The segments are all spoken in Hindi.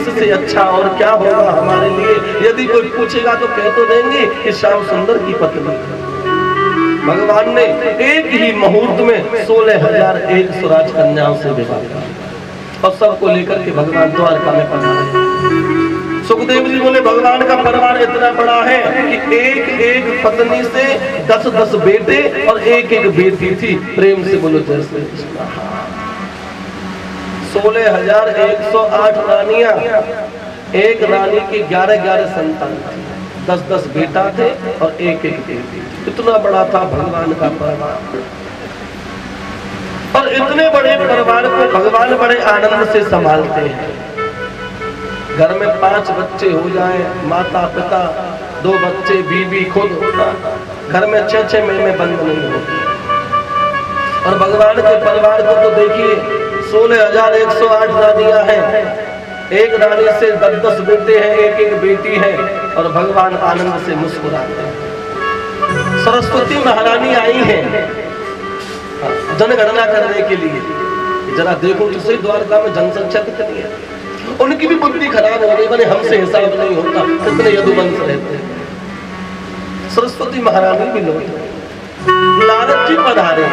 इससे अच्छा और क्या होगा हमारे लिए। यदि कोई पूछेगा तो कह तो देंगे कि श्याम सुंदर की पत्नी। भगवान ने एक ही मुहूर्त में 16,001 स्वराज कन्याओं से विवाह किया और सबको लेकर के भगवान द्वारका में पधारे। सुखदेव जी बोले भगवान का परिवार इतना बड़ा है कि एक एक पत्नी से 10-10 बेटे और एक एक बेटी थी। प्रेम से बोलो जय श्री कृष्ण। 16,108 रानियां, एक रानी की 11-11 संतान, 10-10 बेटा थे और एक एक बेटी। इतना बड़ा था भगवान का परिवार। और इतने बड़े परिवार को भगवान बड़े आनंद से संभालते हैं। घर में 5 बच्चे हो जाए, माता पिता, 2 बच्चे, बीवी, खुद होता, घर में 6-6 महीने बंद नहीं होती। और भगवान के परिवार को तो देखिए, 16,108 रानियां हैं, एक रानी से 10-10 बेटे हैं, एक एक बेटी है और भगवान आनंद से मुस्कुराते हैं। सरस्वती महारानी आई हैं जनगणना करने के लिए। जरा देखो तो सही द्वारका में जनसंख्या कितनी है। उनकी भी बुद्धि खराब हो गई, मैंने हमसे हिसाब नहीं होता, कितने यदुवंश रहते हैं। सरस्वती महारानी भी लोग। नारद जी पधारे।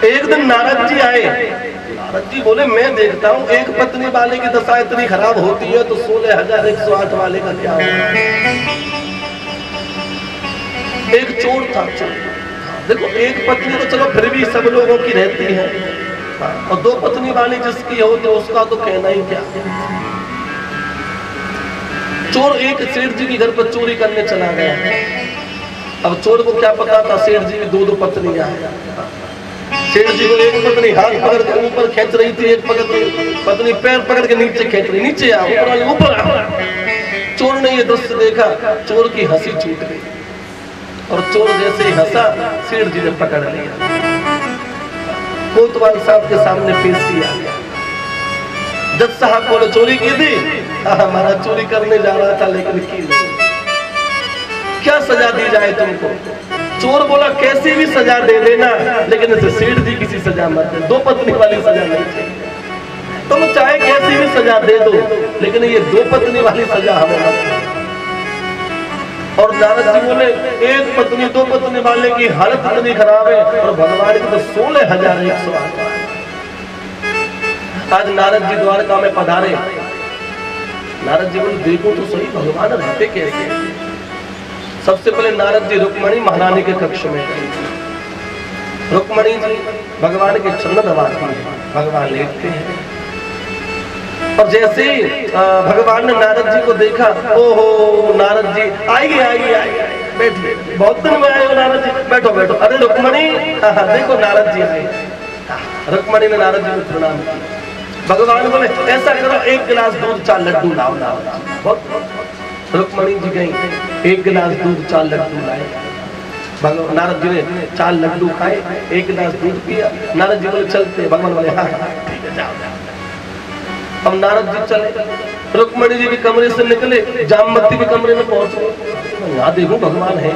एक दिन नारद जी आए। नारद जी बोले मैं देखता हूँ एक पत्नी वाले की दशा इतनी खराब होती है तो 16,108 वाले का क्या होगा। एक चोर था। देखो एक पत्नी तो चलो फिर भी सब लोगों की रहती है, और 2 पत्नी वाली जिसकी हो तो उसका तो कहना ही क्या। चोर एक सेठ जी के घर पर चोरी करने चला गया। अब चोर को क्या पता था सेठ जी की 2-2 पत्नियां हैं। सेठ जी को एक पत्नी हाथ पकड़ के ऊपर खींच रही थी, एक पत्नी पैर पकड़ के नीचे खींच रही, नीचे आओ, ऊपर आओ। चोर ने ये दृश्य देखा, चोर की हंसी छूट गई और चोर जैसे ही हंसा सेठ जी ने पकड़ लिया, कोतवाल साहब के सामने पेश किया। जज साहब बोले चोरी की थी? हमारा चोरी करने जा रहा था लेकिन की नहीं। क्या सजा दी जाए तुमको? चोर बोला कैसी भी सजा दे देना, लेकिन इसे सेठ जी किसी सजा मत दे, 2 पत्नी वाली सजा नहीं चाहिए। तुम चाहे कैसी भी सजा दे दो, लेकिन ये 2 पत्नी वाली सजा हमें मत दो। और नारद जी बोले एक पत्नी 2 पत्नी वाले की हालत इतनी खराब है और भगवान की तो 16,108। आज नारद जी द्वारका में पधारे। नारद जी बोले देखो तो सही भगवान रहते कैसे। सबसे पहले नारद जी रुक्मणी महारानी के कक्ष में गए। रुक्मणी जी भगवान के चरण दबाती हैं, भगवान लेटते हैं। और जैसे भगवान ने नारद जी को देखा, ओहो नारद जी आइए आइए आइए, बैठिए, बहुत दिन में आए हो नारद जी, बैठो बैठो। अरे रुक्मणी, देखो नारद जी आए। रुक्मणी ने नारद जी को प्रणाम किया। भगवान बोले ऐसा करो 1 गिलास दूध 4 लड्डू लाओ। रुक्मणी जी गई, 1 गिलास दूध 4 लड्डू लाए। नारद जी ने 4 लड्डू खाए, 1 गिलास दूध पिया। नारद जी बोले चलते। भगवान बोले हाँ ठीक है जाओ जाओ। अब नारद जी चले, रुक्मणी जी के कमरे से निकले, जामवती के कमरे में पहुंचे। यहाँ देखो भगवान है।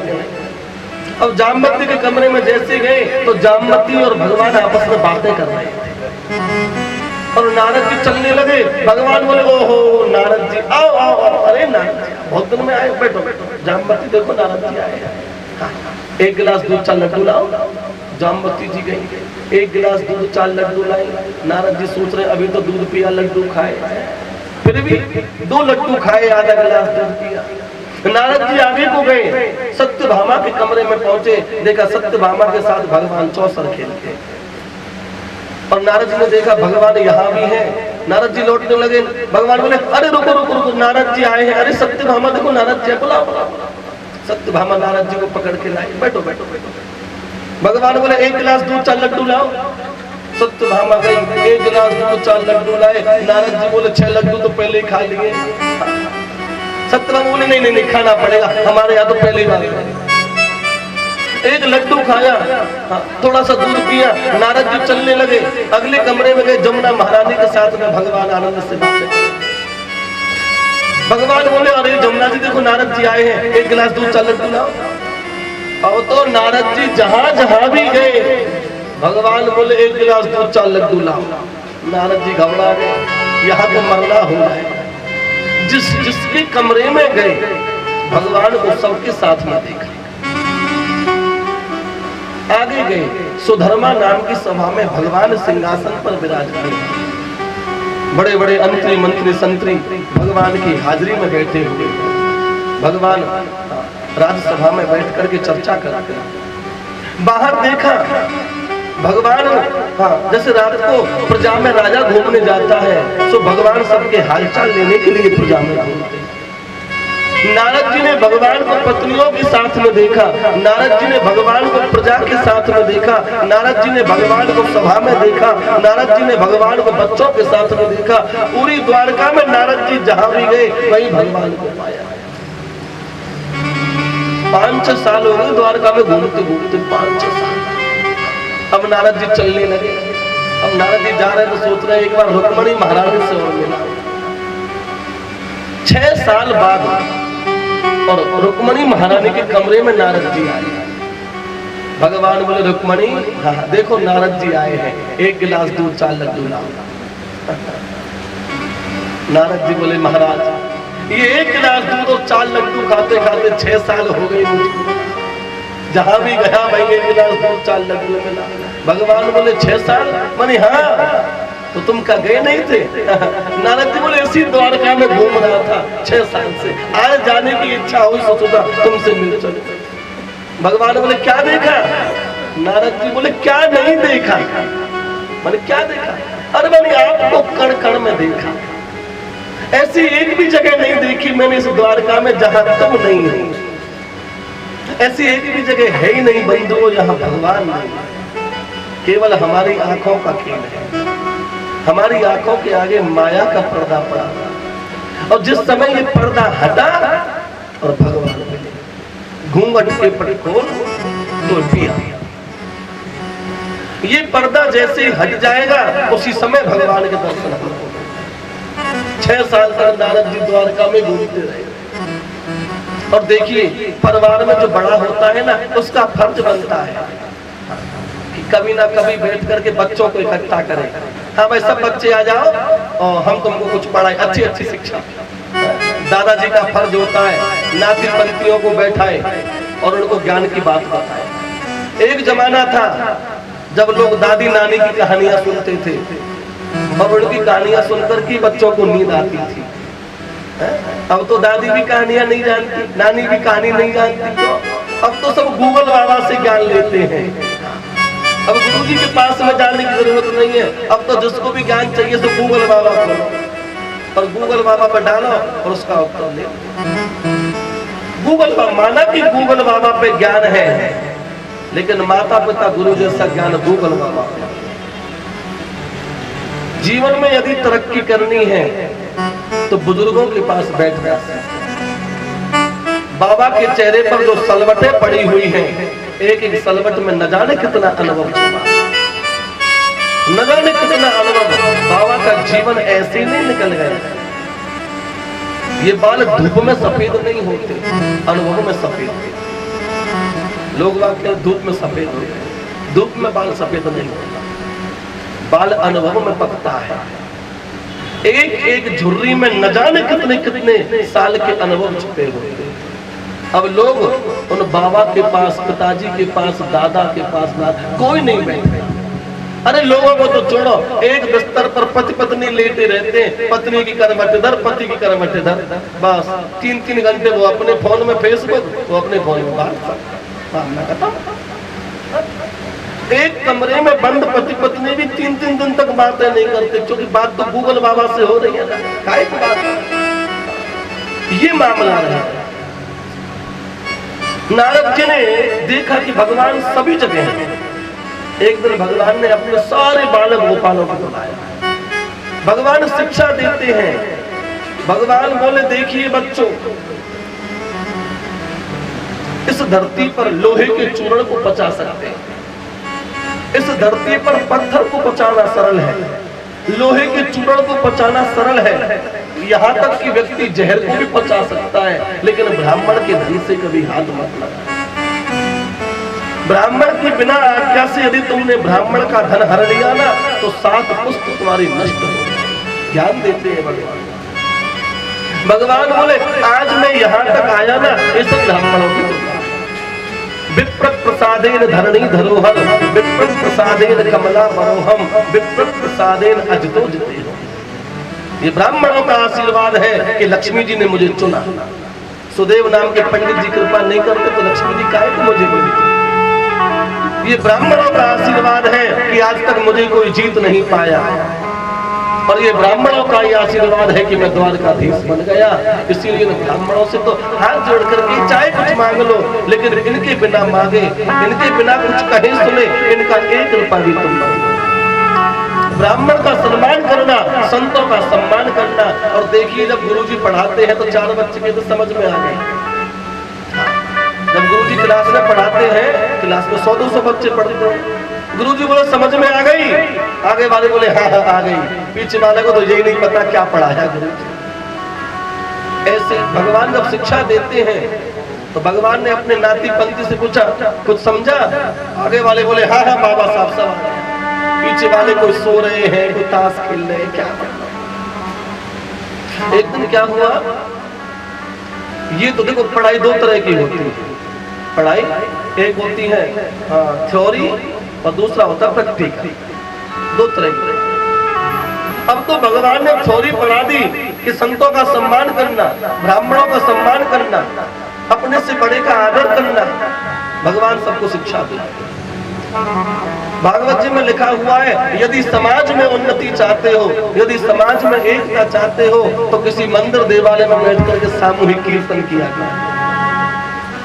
अब जामवती के कमरे में जैसे गए तो जामवती और भगवान आपस में बातें कर रहे थे। और नारद जी चलने लगे। भगवान बोले ओहो नारद जी आओ आओ आओ। अरे नारद जी बहुत दिन में आए, बैठो बैठो। जामवती देखो नारद जी आए। 1 गिलास दूध 4 लड्डू लाओ। जामवती जी गई, 1 गिलास दूध 4 लड्डू लाई। नारद जी सोच रहे अभी तो दूध पिया, लड्डू खाए, फिर भी 2 लड्डू खाए, आधा गिलास दूध पिया। नारद जी आगे को गए, सत्यभामा के कमरे में पहुंचे। देखा सत्यभामा के साथ भगवान चौसर खेलते। और नारद जी ने देखा भगवान यहाँ भी है। नारद जी लौटने लगे। भगवान बोले अरे रुको रुको रुको, नारद जी आए हैं। अरे सत्यभामा देखो नारद जी, बुलाओ बुलाओ। सत्यभामा नारद जी को पकड़ के लाई, बैठो बैठो बैठो। भगवान बोले 1 गिलास दूध 4 लड्डू लाओ। सत्यभामा गई, 1 गिलास दूध 4 लड्डू लाए। नारद जी बोले 6 लड्डू तो पहले ही खा लिए। सत्यभामा बोले नहीं नहीं नहीं खाना पड़ेगा, हमारे यहाँ तो पहले ही 1 लड्डू खाया, थोड़ा सा दूध पिया। नारद जी चलने लगे, अगले कमरे में गए। जमुना महारानी के साथ में भगवान आनंद से बातें। भगवान बोले अरे जमुना जी देखो नारद जी आए हैं, 1 गिलास दूध 4 लड्डू लाओ। अब तो नारद जी जहां जहां भी गए भगवान बोले 1 गिलास दूध 4 लड्डू लाओ। नारद जी घबरा गए, यहाँ तो मरना हुआ है। जिसके कमरे में गए भगवान को सबके साथ में देखा। आगे गए, सुधर्मा नाम की सभा में भगवान सिंहासन पर विराजमान, बड़े बड़े अंतरी मंत्री संतरी भगवान की हाजिरी में बैठे हुए। भगवान राज्यसभा में बैठ करके चर्चा करते हैं। बाहर देखा भगवान, जैसे रात को प्रजा में राजा घूमने जाता है, तो भगवान सबके हालचाल लेने के लिए प्रजा में घूमते हैं। नारद जी ने भगवान को पत्नियों के साथ में देखा, नारद जी ने भगवान को प्रजा के साथ में देखा, नारद जी ने भगवान को सभा में देखा, नारद जी ने भगवान को बच्चों के साथ में देखा। पूरी द्वारका में नारद जी जहां भी गए वहीं भगवान को पाया। 5-6 साल हो गए द्वारका में घूमते घूमते, 5-6 साल। अब नारद जी चलने लगे। अब नारद जी जा रहे तो सोच रहे एक बार रुक्मणी महारानी से और मिला। 6 साल बाद और रुक्मणी महारानी के कमरे में नारद जी आए। भगवान बोले रुक्मणी, हाँ देखो नारद जी आए हैं, 1 गिलास दूध 4 लड्डू लाओ। नारद जी बोले महाराज ये 1 गिलास दूध और 4 लड्डू खाते खाते 6 साल हो गए मुझको, जहां भी गया भाई 1 गिलास दूध 4 लड्डू मिला। भगवान बोले 6 साल? माने हाँ, तो तुम क्या गए नहीं थे? नारद जी बोले इसी द्वारका में घूम रहा था 6 साल से, आज जाने की इच्छा हुई, सोचा तुमसे मिल चले। भगवान बोले क्या देखा? नारद जी बोले क्या नहीं देखा? मैंने क्या देखा? अरे मैंने आपको कण कण में देखा, ऐसी एक भी जगह नहीं देखी मैंने इस द्वारका में जहां तुम नहीं हो। ऐसी एक भी जगह है ही नहीं बंधुओं जहां भगवान नहीं। केवल हमारी आंखों का खेल है, हमारी आंखों के आगे माया का पर्दा पड़ा, और जिस समय ये पर्दा हटा और भगवान मिले, घूंघट के पट खोल तो भी आया। ये पर्दा जैसे ही हट जाएगा उसी समय भगवान के दर्शन होंगे। 6 साल तक नारद जी द्वारका में घूमते रहे। और देखिए परिवार में जो बड़ा होता है ना, उसका फर्ज बनता है कि कभी ना कभी बैठ करके बच्चों को इकट्ठा करें। हाँ भाई सब बच्चे आ जाओ और हम तुमको कुछ पढ़ाए, अच्छी अच्छी शिक्षा। दादाजी का फर्ज होता है नाती पंक्तियों को बैठाए और उनको ज्ञान की बात बताए। एक जमाना था जब लोग दादी नानी की कहानियां सुनते थे और उनकी कहानियां सुनकर के बच्चों को नींद आती थी। अब तो दादी भी कहानियां नहीं जानती, नानी भी कहानी नहीं जानती, तो अब तो सब गूगल बाबा से ज्ञान लेते हैं। अब गुरुजी के पास में जाने की जरूरत नहीं है, अब तो जिसको भी ज्ञान चाहिए तो गूगल बाबा को और गूगल बाबा पर डालो और उसका उत्तर ले। गूगल बाबा माना कि गूगल बाबा पे ज्ञान है, लेकिन माता पिता गुरु जैसा ज्ञान गूगल बाबा पे। जीवन में यदि तरक्की करनी है तो बुजुर्गों के पास बैठ जाते हैं। बाबा के चेहरे पर जो सलवटें पड़ी हुई हैं, एक एक सलवट में न जाने कितना अनुभव छुपा, न जाने कितना अनुभव। बाबा का जीवन ऐसे ही नहीं निकल गया। ये बाल धूप में सफेद नहीं होते, अनुभव में सफेद। लोग वाकई धूप में सफेद होते, धूप में बाल सफेद नहीं होता, बाल अनुभव में पकता है। एक एक झुर्री में न जाने कितने कितने साल के अनुभव छुपे होते। अब लोग उन बाबा के पास, पिताजी के पास, दादा के पास कोई नहीं बैठे। अरे लोगों को तो छोड़ो, एक बिस्तर पर पति पत्नी लेटे रहते हैं, पत्नी की करवट इधर, पति की करवट इधर, बस 3-3 घंटे वो अपने फोन में फेसबुक, वो अपने फोन में बात। एक कमरे में बंद पति पत्नी भी 3-3 दिन तक बातें नहीं करते, क्योंकि बात तो गूगल बाबा से हो रही है ना, काय की बात। ये मामला है। नारद जी ने देखा कि भगवान सभी जगह हैं। एक दिन भगवान ने अपने सारे बालक गोपालों को बुलाया। भगवान शिक्षा देते हैं। भगवान बोले देखिए बच्चों, इस धरती पर लोहे के चूर्ण को पचा सकते हैं, इस धरती पर पत्थर को पचाना सरल है, लोहे के चूर्ण को पचाना सरल है, यहाँ तक कि व्यक्ति जहर को भी पचा सकता है, लेकिन ब्राह्मण के धन से कभी हाथ मत लगा। ब्राह्मण की बिना आज्ञा से यदि तुमने ब्राह्मण का धन हर लिया ना, तो 7 पुस्त तुम्हारी नष्ट हो। ज्ञान देते हैं भगवान। भगवान बोले आज मैं यहाँ तक आया ना, ये सब ब्राह्मणों की कृपा। विप्र प्रसादेन धरणी धरोहर, विप्र प्रसादेन कमला मरोहम, विप्र प्रसादेन अजतो जिते। ये ब्राह्मणों का आशीर्वाद है कि लक्ष्मी जी ने मुझे चुना। सुदेव नाम के पंडित जी कृपा नहीं करते तो लक्ष्मी जी काहे को मुझे मिली। ये ब्राह्मणों का आशीर्वाद है कि आज तक मुझे कोई जीत नहीं पाया, और ये ब्राह्मणों का ये आशीर्वाद है कि मैं द्वारकाधीश बन गया। इसीलिए ब्राह्मणों से तो हाथ जोड़ करके चाहे कुछ मांग लो, लेकिन इनके बिना मांगे, इनके बिना कुछ कहे सुने, इनका एक रुपया भी तुम नहीं। ब्राह्मण का सम्मान करना, संतों का सम्मान करना। और देखिए जब गुरुजी पढ़ाते हैं तो 4 बच्चे के तो समझ में आ गए। जब गुरुजी क्लास में पढ़ाते हैं, क्लास में 100-200 बच्चे पढ़ते हैं, गुरुजी बोले समझ में आ गई, आगे वाले बोले हाँ हाँ आ गई, पीछे वाले को तो यही नहीं पता क्या पढ़ाया गुरुजी। ऐसे भगवान जब शिक्षा देते हैं तो भगवान ने अपने नाती पंथी से पूछा कुछ समझा, आगे वाले बोले हाँ हाँ बाबा साहब सब, पीछे वाले कोई सो रहे हैं, कोई ताश खेल रहे हैं, क्या। एक दिन क्या हुआ, ये तो देखो पढ़ाई 2 तरह की होती है। पढ़ाई एक होती है थ्योरी और दूसरा होता है प्रैक्टिकल, 2 तरह की। अब तो भगवान ने थ्योरी पढ़ा दी कि संतों का सम्मान करना, ब्राह्मणों का सम्मान करना, अपने से बड़े का आदर करना, भगवान सबको शिक्षा देते। भागवत जी में लिखा हुआ है यदि समाज में उन्नति चाहते हो, यदि समाज में एकता चाहते हो तो किसी मंदिर देवालय में बैठ करके सामूहिक कीर्तन किया करो।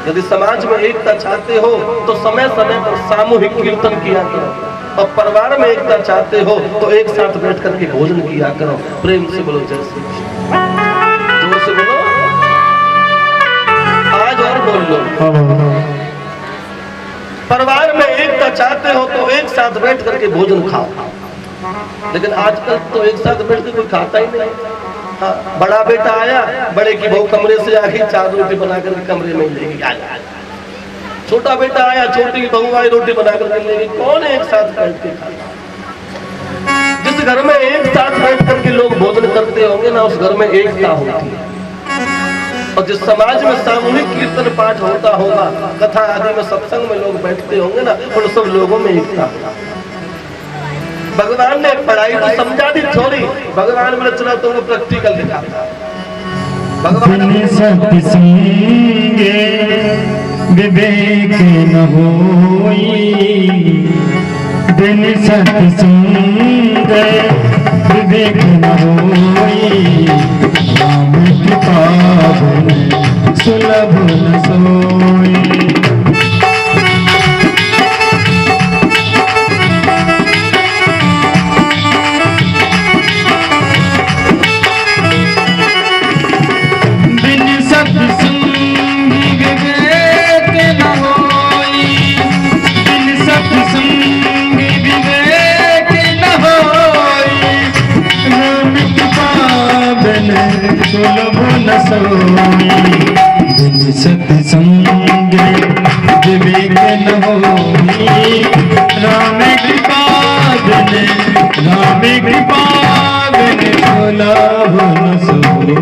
यदि समाज में एकता चाहते हो तो समय समय पर सामूहिक कीर्तन किया करो, और परिवार में एकता चाहते हो तो एक साथ बैठ करके भोजन किया करो। प्रेम से बोलो जय श्री कृष्ण, जोर से बोलो, आज और बोल लो। परिवार में एकता चाहते हो तो एक साथ बैठ करके भोजन खाओ। लेकिन आजकल तो एक साथ बैठ के कोई खाता ही नहीं। हाँ, बड़ा बेटा आया, बड़े की बहू कमरे से आ गई, 4 रोटी बना करके कमरे में ले गई। छोटा बेटा आया, छोटी की बहू आई, रोटी बना करके ले गई। कौन एक साथ बैठ के खाता? जिस घर में एक साथ बैठ करके लोग भोजन करते होंगे ना, उस घर में एकता होती है। और जिस समाज में सामूहिक कीर्तन पाठ होता होगा, कथा आदि में सत्संग में लोग बैठते होंगे ना, उन सब लोगों में एकता। भगवान ने पढ़ाई तो समझा दी थोड़ी, भगवान ने चला तुमको प्रैक्टिकल दिखाता। भगवान सत्संगे विवेक न होई, बिन सत्संगे विवेक न होई, राम कृपा सुलभ न सोई। बिन सत्संगी विवेक न होई, बिन सत्संगी विवेक न होई, राम कृपा बिन सुलभ न सोई। बिन सत्संगे विवेक न होई, राम कृपा बिन, राम कृपा बिन सुलभ न सोई।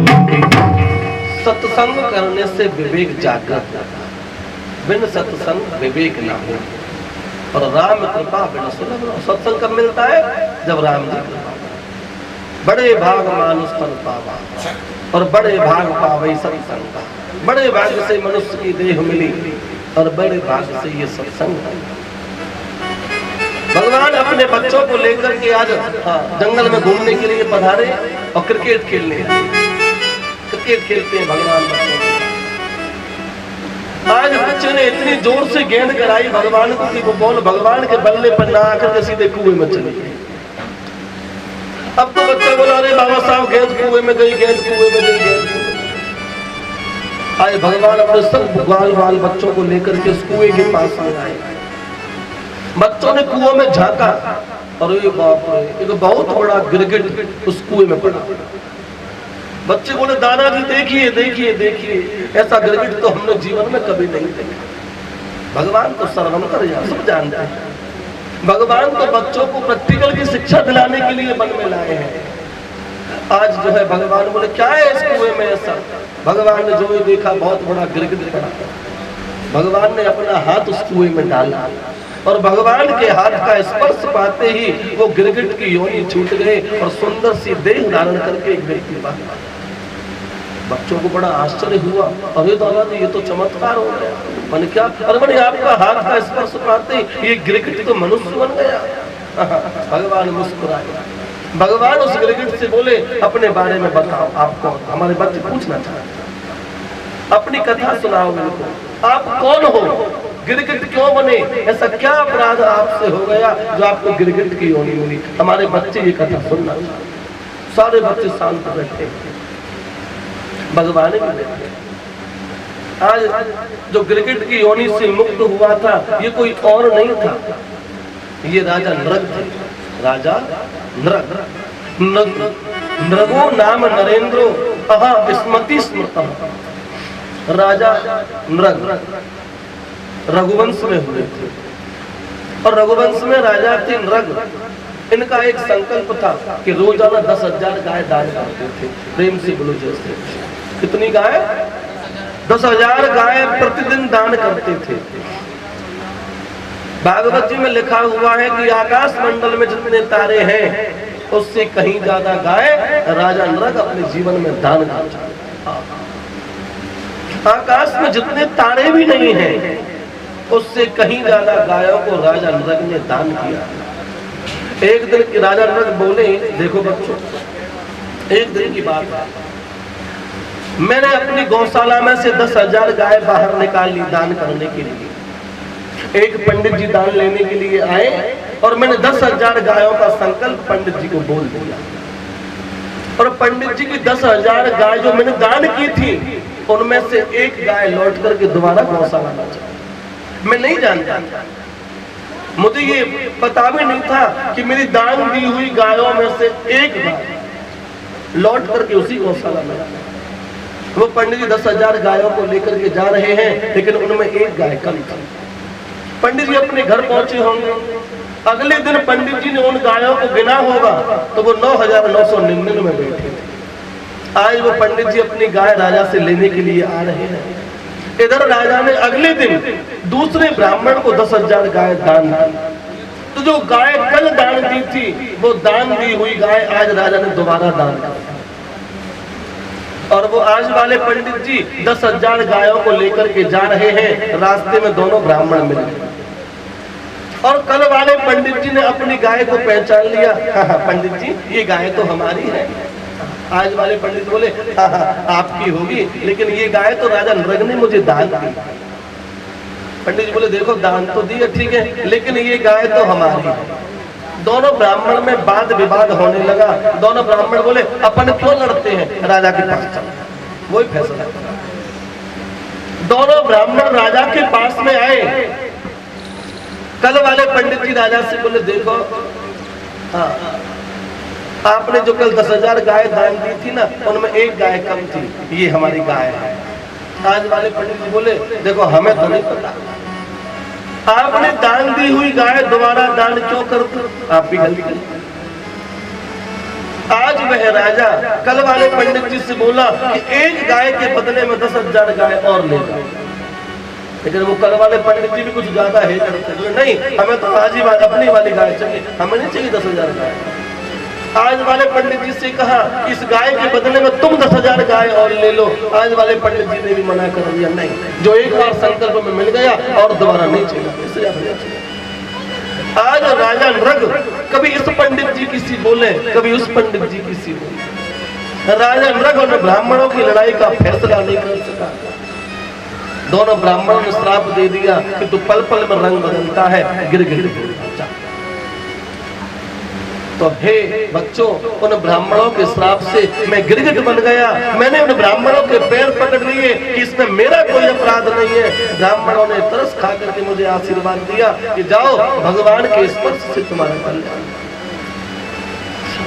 सत्संग करने से विवेक जागृत, बिन सत्संग विवेक न हो, और राम कृपा बिन सुलभ। सत्संग कब मिलता है? जब राम जी कृपा। बड़े भाग मानुष तन पावा, और बड़े भाग पावई सत्संग का। बड़े भाग से मनुष्य की देह मिली, और बड़े भाग से ये सत्संग। भगवान अपने बच्चों को लेकर के आज जंगल में घूमने के लिए पधारे और क्रिकेट खेलने। क्रिकेट खेलते हैं भगवान बच्चों को। आज बच्चे ने इतनी जोर से गेंद कराई भगवान को कि वो बॉल भगवान के बल्ले पर ना आकर के सीधे कुएं में चली गई। अब तो बच्चा बोला अरे बाबा साहब गेंद कुएं में गई, गेंद कुएं में गई, गेंद कुएं। आए भगवान अपने सब ग्वाल बाल बच्चों को लेकर के उस कुएं के पास आए। बच्चों ने कुएं में झांका और ये बाप रे, एक बहुत बड़ा गिरगिट उस कुएं में पड़ा। बच्चे बोले दादाजी देखिए देखिए देखिए, ऐसा गिरगिट तो हमने जीवन में कभी नहीं देखा। भगवान तो सर्वंतर सब जानते हैं। भगवान तो बच्चों को प्रैक्टिकल की शिक्षा दिलाने के लिए वन में लाए हैं। आज जो है भगवान बोले क्या है इस कुएं में ऐसा? भगवान ने जो ही देखा बहुत बड़ा गिरगिट पड़ा। भगवान ने अपना हाथ उस कुएं में डाला और भगवान के हाथ का स्पर्श पाते ही वो गिरगिट की योनि छूट गए और सुंदर सी देह धारण करके एक व्यक्ति बाहर। बच्चों को बड़ा आश्चर्य हुआ, अरे दादा जी ये तो चमत्कार हो गया। मैंने क्या? अरे मैंने आपका हाथ का स्पर्श पाते ही ये गिरगिट तो मनुष्य बन गया। भगवान मुस्कुराए। भगवान उस गिरगिट से बोले अपने बारे में बताओ, आप कौन? हमारे बच्चे पूछना चाहते, अपनी कथा सुनाओ उनको, आप कौन हो? गिरगिट क्यों बने? ऐसा क्या अपराध आपसे हो गया जो आपको गिरगिट की योनि मिली? हमारे बच्चे ये कथा सुनना। सारे बच्चे शांत बैठे, भगवान भी बैठे। आज जो गिरगिट की योनि से मुक्त हुआ था ये कोई और नहीं था, ये राजा नृग थे। राजा नृग। नृगो नाम नरेंद्रो अहा स्मृति स्मृतम। राजा नृग रघुवंश में हुए थे और रघुवंश में राजा थे नृग। इनका एक संकल्प था कि रोजाना 10,000 गाय दान करते थे। प्रेम से बोलो जैसे। कितनी गाय? 10,000 गाय प्रतिदिन दान करते थे। भागवत जी में लिखा हुआ है कि आकाश मंडल में जितने तारे हैं उससे कहीं ज्यादा गाय राजा नृग अपने जीवन में दान करते। आकाश में जितने तारे भी नहीं हैं उससे कहीं ज्यादा गायों को राजा नृग ने दान किया। एक दिन राजा नृग बोले, देखो बच्चों, एक दिन की बात है, मैंने अपनी गौशाला में से 10,000 गाय बाहर निकाल ली दान करने के लिए। एक पंडित जी दान लेने के लिए आए और मैंने 10,000 गायों का संकल्प पंडित जी को बोल दिया और पंडित जी की 10,000 गाय जो मैंने दान की थी उनमें से एक गाय लौट करके दोबारा गौशाला में चली। मैं नहीं जानता, मुझे ये पता भी नहीं था कि मेरी दान दी हुई गायों में से एक गाय लौट करके उसी गौशाला में। वो पंडित जी 10,000 गायों को लेकर के जा रहे हैं लेकिन उनमें एक गाय कम थी। पंडित जी अपने घर पहुंचे होंगे। अगले दिन पंडित जी ने उन गायों को गिना होगा तो वो 9,999 में बैठे थे। आज वो पंडित जी अपनी गाय राजा से लेने के लिए आ रहे हैं। इधर राजा ने अगले दिन दूसरे ब्राह्मण को 10,000 गाय दान दी। तो जो गाय कल दान दी थी वो दान दी हुई गाय आज राजा ने दोबारा दान दी और वो आज वाले पंडित जी 10,000 गायों को लेकर के जा रहे हैं। रास्ते में दोनों ब्राह्मण मिले और कल वाले पंडित जी ने अपनी गाय को पहचान लिया। हाँ, पंडित जी ये गाय तो हमारी है। आज वाले पंडित बोले हाँ, आपकी होगी लेकिन ये गाय तो राजा नृग ने मुझे दान दी। पंडित जी बोले देखो दान तो दिया ठीक है लेकिन ये गाय तो हमारी है। दोनों ब्राह्मण में वाद विवाद होने लगा। दोनों ब्राह्मण बोले अपन क्यों लड़ते हैं, राजा के पास चलो, वही फैसला। दोनों ब्राह्मण राजा के पास में आए। कल वाले पंडित जी राजा से बोले देखो हाँ, आपने जो कल 10,000 गाय दान दी थी ना उनमें एक गाय कम थी, ये हमारी गाय है। आज वाले पंडित जी बोले देखो हमें तो नहीं पता, आपने दान दी हुई गाय दोबारा दान क्यों करते, आप भी गलती करते। आज वह राजा कल वाले पंडित जी से बोला कि एक गाय के बदले में 10,000 गाय और ले जाओ, लेकिन वो कल वाले पंडित जी भी कुछ ज्यादा है करते, नहीं हमें तो आज ही अपनी वाली गाय चाहिए, हमें नहीं चाहिए 10,000 गाय। आज वाले पंडित जी से कहा इस गाय के बदले में तुम 10,000 गाय और ले लो। आज वाले पंडित जी ने भी मना कर दिया, नहीं, जो एक बार संकल्प में मिल गया और दोबारा नहीं चाहिए। आज राजा नृग कभी इस पंडित जी किसी बोले, कभी उस पंडित जी किसी बोले। राजा नृग और ब्राह्मणों की लड़ाई का फैसला नहीं कर सका। दोनों ब्राह्मणों ने श्राप दे दिया कि तू पल पल में रंग बदलता है, गिर गिर जा। तो हे बच्चों, उन ब्राह्मणों के श्राप से मैं गिरगिट बन गया। मैंने उन ब्राह्मणों के पैर पकड़ लिए कि इसमें मेरा कोई अपराध नहीं है। ब्राह्मणों ने तरस खा करके मुझे आशीर्वाद दिया कि जाओ भगवान के स्पर्श से तुम्हारा कल्याण।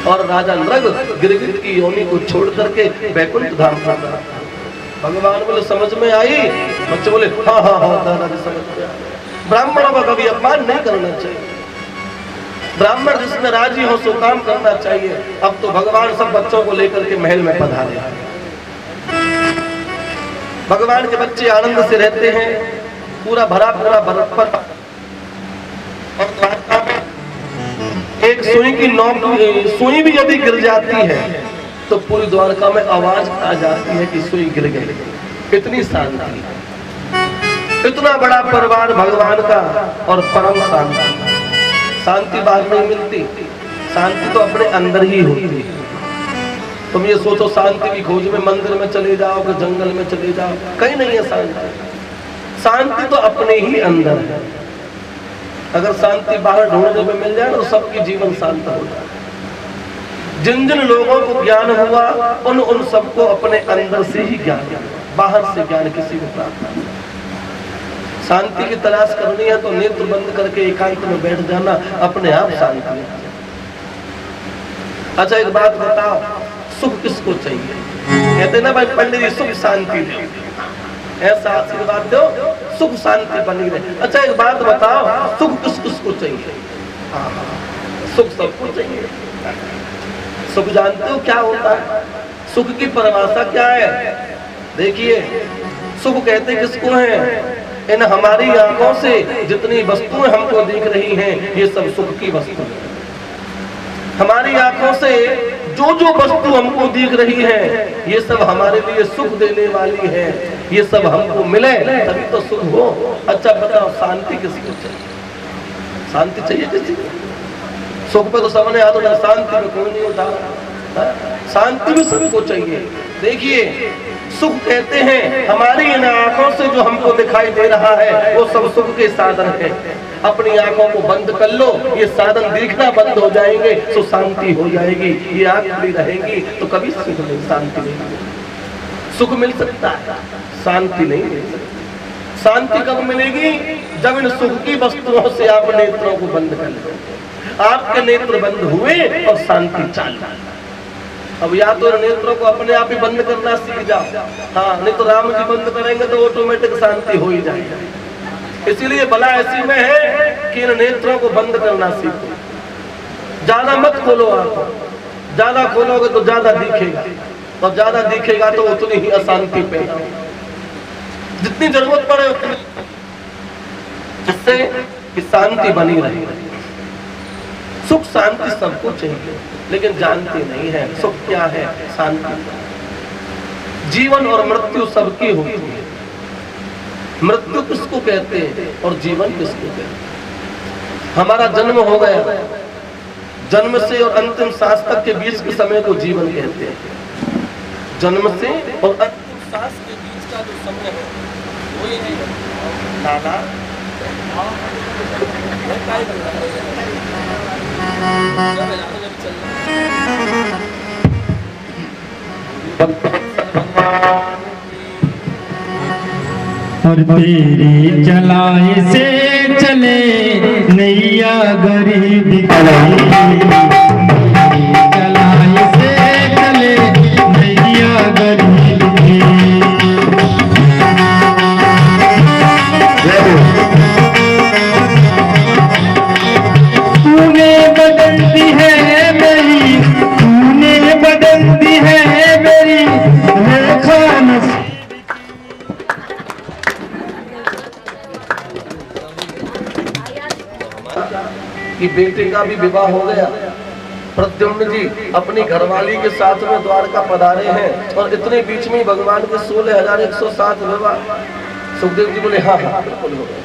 और राजा नृग गिरगिट की योनि को छोड़ करके बैकुंठ धाम पहुंचा। भगवान बोले समझ में आई? बच्चे बोले हाँ दादाजी समझ में आया। ब्राह्मणों का कभी अपमान नहीं करना चाहिए। ब्राह्मण जिसमें राजी हो सो काम करना चाहिए। अब तो भगवान सब बच्चों को लेकर के महल में पधारे। भगवान के बच्चे आनंद से रहते हैं, पूरा भरा पूरा बरपर। और द्वारका में एक सुई की नोक, सुई भी यदि गिर जाती है तो पूरी द्वारका में आवाज आ जाती है कि सुई गिर गई। इतनी शांति, इतना बड़ा परिवार भगवान का और परम शांति। शांति बाहर नहीं मिलती, शांति तो अपने अंदर ही होती है। तुम ये सोचो शांति की खोज में मंदिर में चले जाओ कि जंगल में चले जाओ, कहीं नहीं है शांति। शांति तो अपने ही अंदर है। अगर शांति बाहर ढूंढने में मिल जाए तो सबकी जीवन शांत हो जाए। जिन जिन लोगों को ज्ञान हुआ उन सबको अपने अंदर से ही ज्ञान, बाहर से ज्ञान किसी को प्राप्त नहीं। शांति की तलाश करनी है तो नेत्र बंद करके एकांत में बैठ जाना, अपने आप शांति। अच्छा एक बात बताओ, सुख किसको चाहिए? कहते ना भाई पंडित जी सुख शांति दो, ऐसा आशीर्वाद दो सुख शांति बनी रहे। अच्छा एक बात बताओ, सुख किसको चाहिए? सुख सबको चाहिए। सुख जानते हो क्या होता है? सुख की परिभाषा क्या है? देखिए, सुख कहते किसको है? इन हमारी आंखों से जितनी वस्तुएं हमको दिख रही हैं, ये सब सुख की वस्तु है। हमारी आंखों से जो जो वस्तु हमको दिख रही है, ये सब हमारे लिए सुख देने वाली है। ये सब हमको मिले तभी तो सुख हो। अच्छा बताओ, शांति किसको चाहिए? शांति चाहिए किसी को? सुख पे तो सबने हाथ उठाया, शांति में कोई नहीं उठा। शांति भी सबको चाहिए। देखिए, सुख कहते हैं हमारी इन आंखों से जो हमको दिखाई दे रहा है वो सब सुख के साधन है। अपनी आंखों को बंद कर लो, ये साधन दिखना बंद हो जाएंगे तो शांति हो जाएगी। ये आंख खुली रहेंगी तो कभी सुख नहीं, शांति नहीं। सुख मिल सकता है, शांति नहीं मिल सकती। शांति कब मिलेगी? जब इन सुख की वस्तुओं से आप नेत्रों को बंद कर लो। आपके नेत्र बंद हुए और शांति चालू। अब या तो नेत्रों को अपने आप ही बंद करना सीख जाओ, हाँ, नहीं तो राम जी बंद करेंगे तो ऑटोमेटिक शांति हो ही जाएगी। इसीलिए भला ऐसी में है कि इन नेत्रों को बंद करना सीखो। ज्यादा मत खोलो आंखों, ज्यादा खोलोगे तो ज्यादा दिखेगा, और ज्यादा दिखेगा तो उतनी ही अशांति पैदा होगी। जितनी जरूरत पड़े उतनी, जिससे कि शांति बनी रहे। सुख शांति सबको चाहिए, लेकिन जानते नहीं है सुख क्या है, शांति। जीवन और मृत्यु सबकी होती है। मृत्यु किसको कहते हैं और जीवन किसको कहते हैं? हमारा जन्म हो गया, जन्म से और अंतिम सांस तक के बीच के समय को जीवन कहते हैं। जन्म से और अंतिम सांस के बीच का जो समय है वही जीवन। दादा और तेरी चलाए से चले नैया गरीब की, चलाए से चले नैया गरीब की। तूने बदल दी है मेरी, तूने बदल दी है मेरी रेखा नसीब। कि बेटे का भी विवाह हो गया। प्रद्युम्न जी अपनी घरवाली के साथ में द्वारका पधारे हैं और इतने बीच में भगवान के 16,107 विवाह। सुखदेव जी बोले हाँ हाँ बिल्कुल हो गया।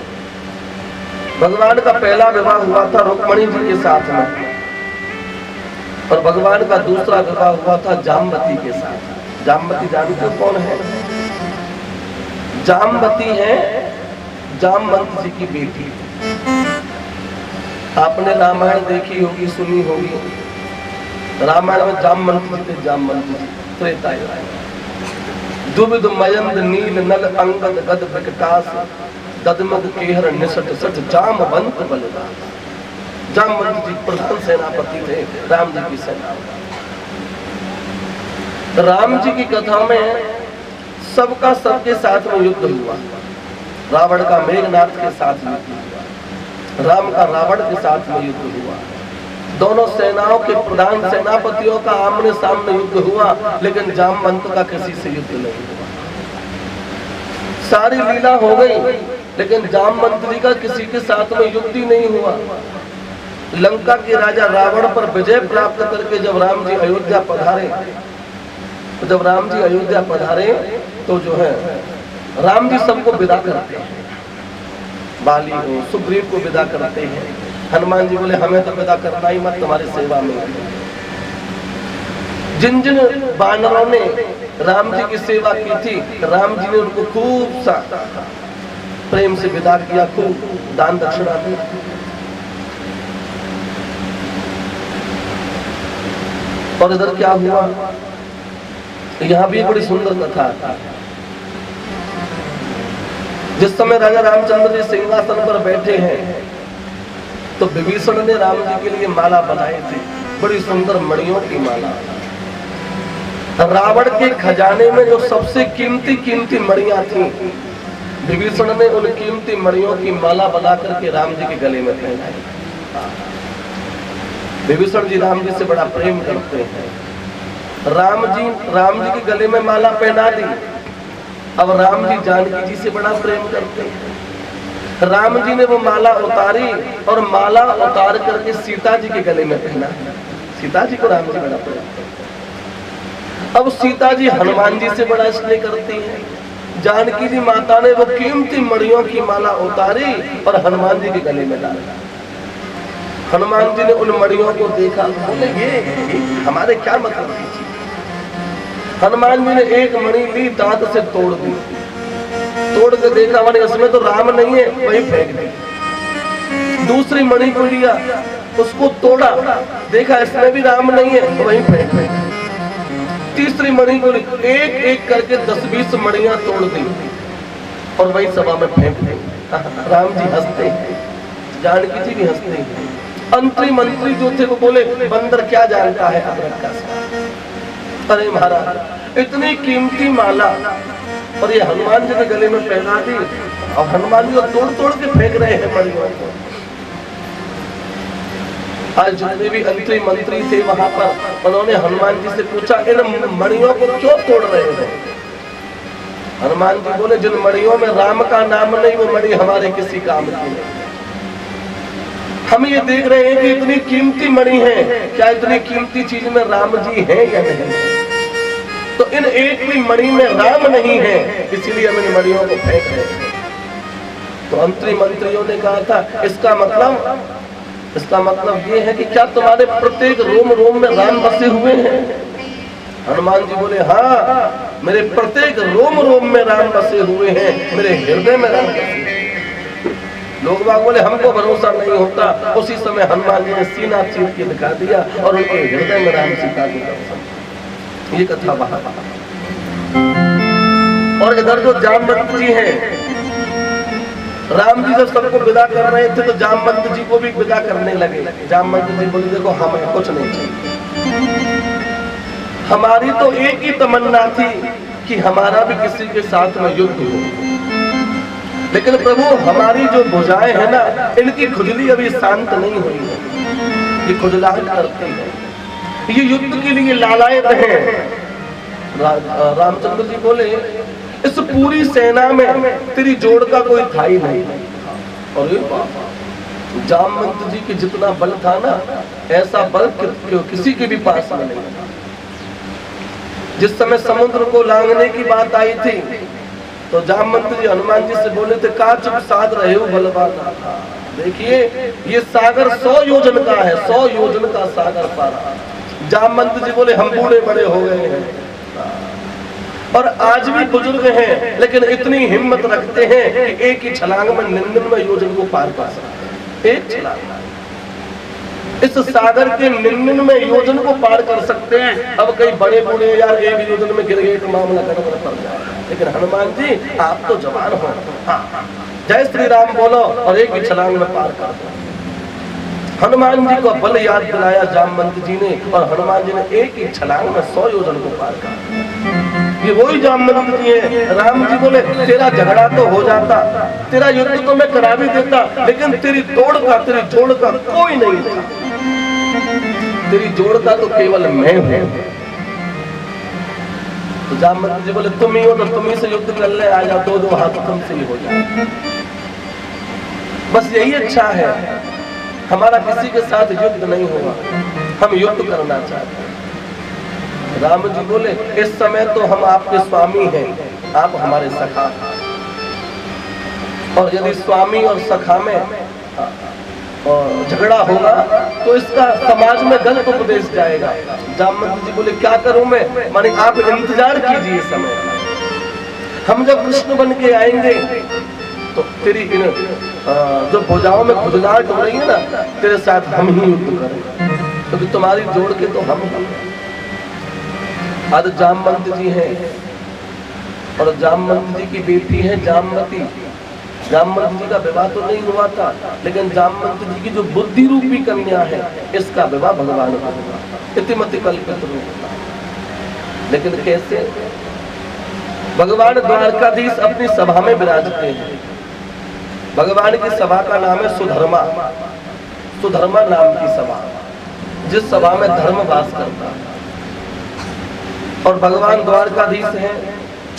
भगवान का पहला विवाह हुआ था रुक्मणी जी के साथ में, और भगवान का दूसरा विवाह हुआ था जामवती के साथ। जामवती जानते हो कौन है? जामवती है जामवंत जी की बेटी। आपने रामायण देखी होगी, सुनी होगी। रामायण में जामवंत जी थे, जामवंत जी त्रेता युग। दुबिद मयंद नील नल अंगद गद विकटास, ददमद केहर निसट सट जामवंत बलदास। जामवंत जी प्रधान सेनापति थे राम जी की सेना। राम जी की कथा में सबका सबके साथ में युद्ध हुआ। रावण का मेघनाथ के साथ युद्ध हुआ, राम का रावण के साथ में युद्ध हुआ। दोनों सेनाओं के प्रधान सेनापतियों का आमने सामने युद्ध हुआ, लेकिन जामवंत का किसी से युद्ध नहीं हुआ। सारी लीला हो गई, लेकिन जामवंत जी का किसी के साथ में युद्ध ही नहीं हुआ। लंका के राजा रावण पर विजय प्राप्त करके जब राम जी अयोध्या पधारे, तो जो है राम जी सबको विदा करते हैं, बाली को, सुग्रीव को विदा करते हैं। हनुमान जी बोले हमें तो विदा करना ही मत, तुम्हारी सेवा में। जिन जिन वानरों ने राम जी की सेवा की थी, राम जी ने उनको खूब सा प्रेम से विदा किया, खूब दान दक्षिणा दी। और इधर क्या हुआ, यहाँ भी बड़ी सुंदर कथा है। जिस समय राजा रामचंद्र जी सिंहासन पर बैठे हैं, तो विभीषण ने राम जी के लिए माला बनाई थी, बड़ी सुंदर मणियों की माला। रावण के खजाने में जो सबसे कीमती मणियां थी, विभीषण ने उन कीमती मणियों की माला बना करके राम जी के गले में पहनाई। विभीषण जी राम जी से बड़ा प्रेम करते हैं। राम जी के गले में माला पहना दी। अब राम जी जानकी जी से बड़ा प्रेम करते हैं। राम जी ने वो माला उतारी और माला उतार करके सीता जी के गले में पहना। सीता जी को राम जी बड़ा प्रेम करते हैं। अब सीता जी हनुमान जी से बड़ा स्नेह करती हैं। जानकी जी माता ने वो कीमती मणियों की माला उतारी और हनुमान जी के गले में डाला। हनुमान जी ने उन मणियों को देखा, बोले ये हमारे क्या मतलब है। हनुमान जी ने एक मणि ली, दांत से तोड़ दी। तोड़ के देखा मणि उसमें तो राम नहीं है, वही फेंक दी। दूसरी मणि को लिया, उसको तोड़ा, देखा इसमें भी राम नहीं है, वही फेंक दी। तीसरी मणि को एक एक करके 10-20 मणियां तोड़ दी और वही सभा में फेंक दी। राम जी हंसते, जानकी जी भी हंसते। मंत्री जो थे वो बोले बंदर क्या जानता है अदरक का स्वाद। अरे महाराज, इतनी कीमती माला और ये हनुमान जी के गले में पहना दी, और हनुमान जी को तोड़ तोड़ के फेंक रहे हैं मणियों को। आज जितने भी मंत्री थे वहां पर, उन्होंने हनुमान जी से पूछा इन मणियों को क्यों तोड़ रहे हो। हनुमान जी बोले जिन मणियों में राम का नाम नहीं, वो मणि हमारे किसी काम की नहीं। हम ये देख रहे हैं कि इतनी कीमती मणि है, क्या इतनी कीमती चीज में राम जी हैं या नहीं। तो इन एक भी मणि में राम नहीं है, इसीलिए हम इन मणियों को फेंक रहे हैं। तो मंत्रियों ने कहा था इसका मतलब ये है कि क्या तुम्हारे प्रत्येक रोम रोम में राम बसे हुए हैं। हनुमान जी बोले हाँ, मेरे प्रत्येक रोम रोम में राम बसे हुए हैं, मेरे हृदय में राम बसे हुए हैं। लोग बाग बोले हमको भरोसा नहीं होता। उसी समय हनुमान जी ने सीना चीर के दिखा दिया और उनके हृदय में राम सीता के दर्शन। ये कथा वहां। और इधर जो जामवंत जी हैं, राम जी जब सबको विदा कर रहे थे तो जामवंत जी को भी विदा करने लगे। जामवंत जी बोले देखो हमें कुछ नहीं चाहिए, हमारी तो एक ही तमन्ना थी कि हमारा भी किसी के साथ में युद्ध हो, लेकिन प्रभु हमारी जो भुजाएं हैं ना, इनकी खुजली अभी शांत नहीं हुई है, ये खुजलाहट करती है, ये युद्ध के लिए लालायत हैं। रामचंद्र जी बोले इस पूरी सेना में तेरी जोड़ का कोई था ही नहीं। और जामवंत जी के जितना बल था ना, ऐसा बल किसी के भी पास में नहीं था। जिस समय समुद्र को लांघने की बात आई थी, तो जामवंत जी हनुमान जी से बोले थे का चुप साध रहे हो बलवान। देखिए ये सागर 100 योजन का है, 100 योजन का सागर पारा। जामवंत जी बोले हम बूढ़े बड़े हो गए हैं और आज भी बुजुर्ग हैं, लेकिन इतनी हिम्मत रखते हैं कि एक ही छलांग में 99 योजन को पार कर सकते हैं। एक छलांग इस सागर के 99 योजन को पार कर सकते हैं। अब कई बड़े बूढ़े यार एक योजन में गिर गए तो मामला गड़बड़ पड़ जाए, लेकिन हनुमान जी आप तो जवान हो, हाँ जय श्री राम बोलो और एक ही छलांग में पार कर दो। हनुमान जी को बल याद दिलाया जामवंत जी ने, और हनुमान जी ने एक ही छलांग में 100 योजन को पार कर। ये वही जामवंत जी है। राम जी बोले तेरा झगड़ा तो हो जाता, तेरा युद्ध तो मैं करा भी देता, लेकिन तेरी तोड़ का तेरी जोड़ का कोई नहीं था। तेरी जोड़ता तो केवल मैं हूं। तो जामवंत जी बोले तुम ही हो तो तुम ही से युद्ध कर ले, आ जाओ, दो हाथ तुमसे ही हो जाए। बस यही इच्छा है, हमारा किसी के साथ युद्ध नहीं होगा, हम युद्ध करना चाहते हैं। राम जी बोले इस समय तो हम आपके स्वामी हैं, आप हमारे सखा, और यदि स्वामी और सखा में झगड़ा होगा तो इसका समाज में गलत उपदेश जाएगा। जामवंत जी बोले क्या करूं मैं? माने आप इंतजार कीजिए समय, हम जब कृष्ण बन के आएंगे तो तेरी इन जो भुजाओं में खुजलाहट हो रही है ना, तेरे साथ हम ही युद्ध करेंगे, क्योंकि तुम्हारी जोड़ के तो हम हैं। आज जामवंत जी हैं और जामवंत जी की बेटी है जामवती। जामवंत जी का विवाह तो नहीं हुआ था, लेकिन जामवंत जी की जो बुद्धि रूपी कन्या है, इसका विवाह भगवान का होगा, इतिमति कल्पित रूप। लेकिन कैसे? भगवान द्वारकाधीश अपनी सभा में विराजते हैं। भगवान की सभा का नाम है सुधर्मा। सुधर्मा नाम की सभा, जिस सभा में धर्म वास करता है। और भगवान द्वारकाधीश हैं,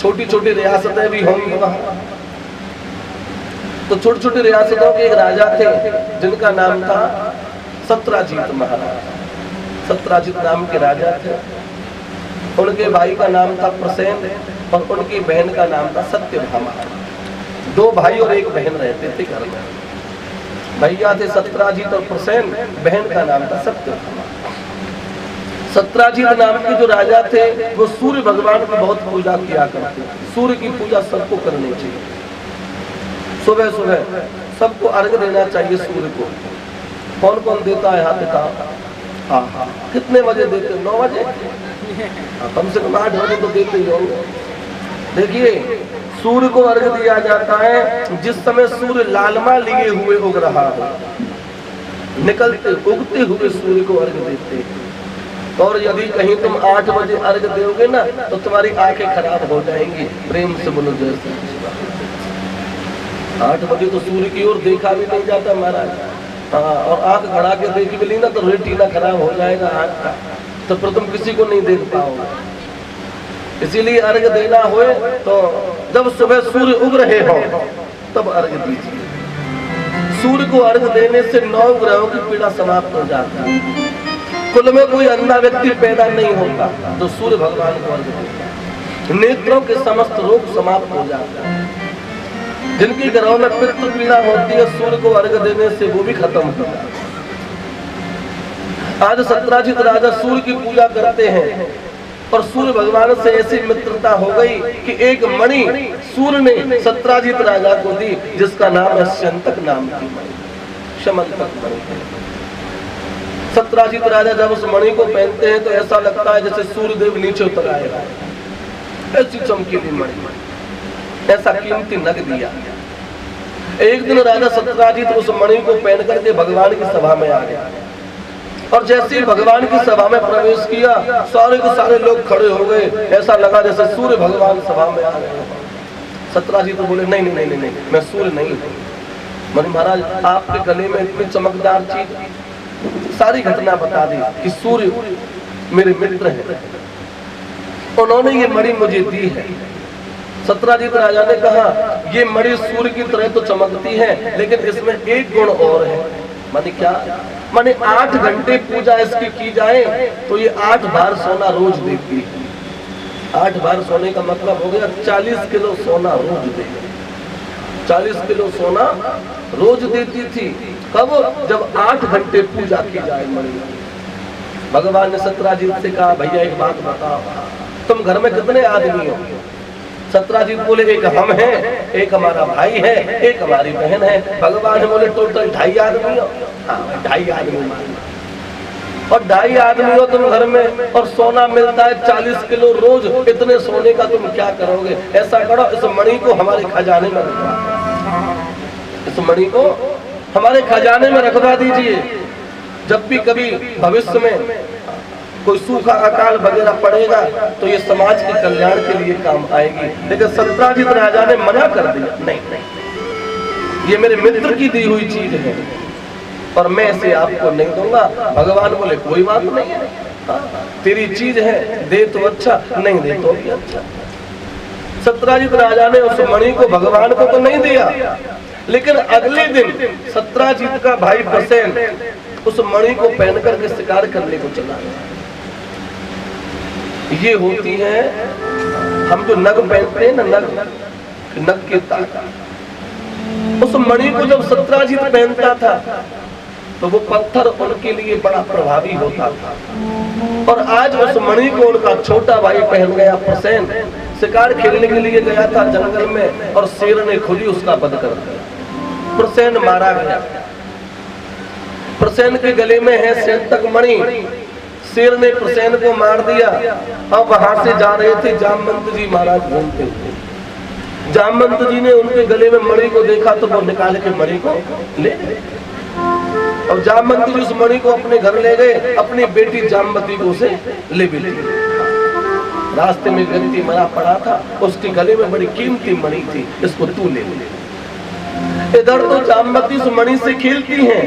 छोटी छोटी रियासतें भी होंगी वहां। तो छोटी छोटी रियासतों के एक राजा थे जिनका नाम था सत्राजीत महाराज। सत्राजीत नाम के राजा थे। उनके भाई का नाम था प्रसेन और उनकी बहन का नाम था सत्यभामा। दो भाई और एक बहन रहते थे घर में। भैया थे सत्राजीत और प्रसेन, बहन का नाम था सत्यभामा। सत्राजीत नाम के जो राजा थे वो सूर्य भगवान की बहुत पूजा किया करते थे। सूर्य की पूजा सबको करनी चाहिए। सुबह सुबह सबको अर्घ देना चाहिए सूर्य को। कौन कौन देता है हाथ का? हाँ, कितने बजे देते? 9 बजे, कम से कम 8 बजे तो देते ही होंगे। देखिए, सूर्य को अर्घ दिया जाता है जिस समय सूर्य लालमा लिए हुए उग रहा हो, निकलते उगते हुए सूर्य को अर्घ देते हैं। और यदि कहीं तुम 8 बजे अर्घ दोगे ना तो तुम्हारी आंखें खराब हो जाएंगी। प्रेम से बोलो जय श्री कृष्ण। 8 बजे तो सूर्य की ओर देखा भी नहीं जाता महाराज। हाँ, और आंख खड़ा के देख भी ली ना तो रेटिना खराब हो जाएगा आंख का, तो फिर तुम किसी को नहीं देख पाओगे। इसीलिए अर्घ देना हो तो जब सुबह सूर्य उग रहे हो तब अर्घ दीजिए। सूर्य को अर्घ देने से 9 ग्रहों की पीड़ा समाप्त हो जाती है। कुल में कोई अंधा व्यक्ति पैदा नहीं होता जो सूर्य भगवान को अर्घ देता। नेत्रों के समस्त रोग समाप्त हो जाते हैं। जिनकी घरों में पित्त पीड़ा होती है, सूर्य को अर्घ देने से वो भी खत्म हो जाती है। आज सत्राजित राजा सूर्य की पूजा करते हैं और सूर्य भगवान से ऐसी मित्रता हो गई कि एक मणि सूर्य ने सत्राजित राजा को दी, जिसका नाम है शंतक नाम की मणि, शमंतक मणि। सत्राजित राजा जब उस मणि को पहनते हैं तो ऐसा लगता है जैसे सूर्य देव नीचे उतर आएगा। ऐसी चमकीली मणि, ऐसा कीमती नग दिया। एक दिन राजा सत्राजित उस मणि को पहन करके भगवान की सभा में आ गया और जैसे ही भगवान की सभा में प्रवेश किया, सारे के सारे लोग खड़े हो गए। ऐसा लगा जैसे सूर्य भगवान सभा में आ गए। सत्राजित तो बोले नहीं नहीं नहीं नहीं, मैं सूर्य नहीं हूँ। मणि महाराज, आपके गले में इतनी चमकदार चीज, सारी घटना बता दी कि सूर्य मेरे मित्र हैं, उन्होंने ये मणि मुझे दी है। सत्राजित राजा ने कहा ये मणि सूर्य की तरह तो चमकती है, लेकिन इसमें एक गुण और है। माने क्या? माने 8 घंटे पूजा इसकी की जाए तो ये 8 बार सोना रोज देती है। 8 बार सोने का मतलब हो गया 40 किलो सोना रोज देती। 40 किलो सोना रोज देती थी। कब? जब 8 घंटे पूजा की जाए मणि। भगवान ने सत्राजित से कहा भैया एक बात बताओ, तुम घर में कितने आदमी हो? सत्राजित बोले एक हम हैं, एक हमारा भाई है, एक हमारी बहन है। भगवान बोले टोटल 2.5 आदमी हो। हाँ, 2.5 आदमी और 2.5 आदमी हो तुम घर में, और सोना मिलता है 40 किलो रोज। इतने सोने का तुम क्या करोगे? ऐसा करो, इस मणि को हमारे खजाने में रखवा, इस मणि को हमारे खजाने में रखवा दीजिए। जब भी कभी भविष्य में कोई सूखा अकाल वगैरह पड़ेगा तो ये समाज के कल्याण के लिए काम आएगी। लेकिन सत्राजित राजा ने मना कर दिया, नहीं नहीं, ये मेरे मित्र की दी हुई चीज है, और मैं इसे आपको नहीं दूंगा। भगवान बोले कोई बात नहीं है, तेरी चीज है, दे तो अच्छा, नहीं दे तो भी अच्छा। सत्राजित राजा ने उस मणि को भगवान को तो नहीं दिया, लेकिन अगले दिन सत्राजित का भाई प्रसेन उस मणि को पहन करके शिकार करने को चला। ये होती है हम जो नग पहनते हैं ना, नग के तार। उस मणि को जब सत्राजित पहनता था तो वो पत्थर उनके लिए बड़ा प्रभावी होता था। और आज उस मणि को उनका छोटा भाई पहन गया। प्रसेन शिकार खेलने के लिए गया था जंगल में और शेर ने खुद ही उसका वध कर दिया। प्रसेन मारा गया। प्रसेन के गले में है सेंतक मणि। शेर ने प्रसेन को मार दिया। अब वहां से जा रहे थे जामवंत जी महाराज घूमते थे। जामवंत जी ने उनके गले में मणि को देखा तो वो निकाल के मणि को ले गए। और जामवंत जी उस मणि को अपने घर ले गए, अपनी बेटी जामवती को उसे ले भी ली। रास्ते में व्यक्ति मरा पड़ा था, उसके गले में बड़ी कीमती मणि थी, इसको तू ले ले। इधर तो जामवती उस मणि से खेलती हैं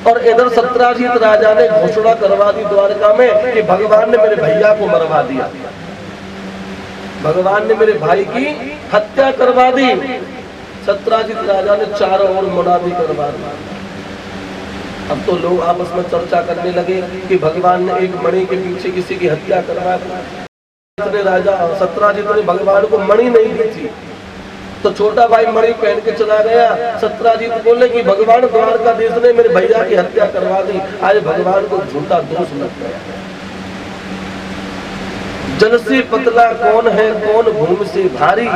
और इधर सत्राजित राजा ने घोषणा करवा दी द्वारका में कि भगवान ने मेरे भैया को मरवा दिया, भगवान ने मेरे भाई की हत्या करवा दी। सत्राजित राजा ने चारों ओर मुनादी करवा दी। अब तो लोग आपस में चर्चा करने लगे कि भगवान ने एक मणि के पीछे किसी की हत्या करवा दी। राजा सत्राजित ने भगवान को मणि नहीं दी थी तो छोटा भाई मणि पहन के चला गया। सत्राजित बोले कि भगवान द्वारकाधीश ने मेरे भैया की हत्या करवा दी। आज भगवान को झूठा दोष लग गया। जल से पतला कौन है, कौन भूमि से भारी,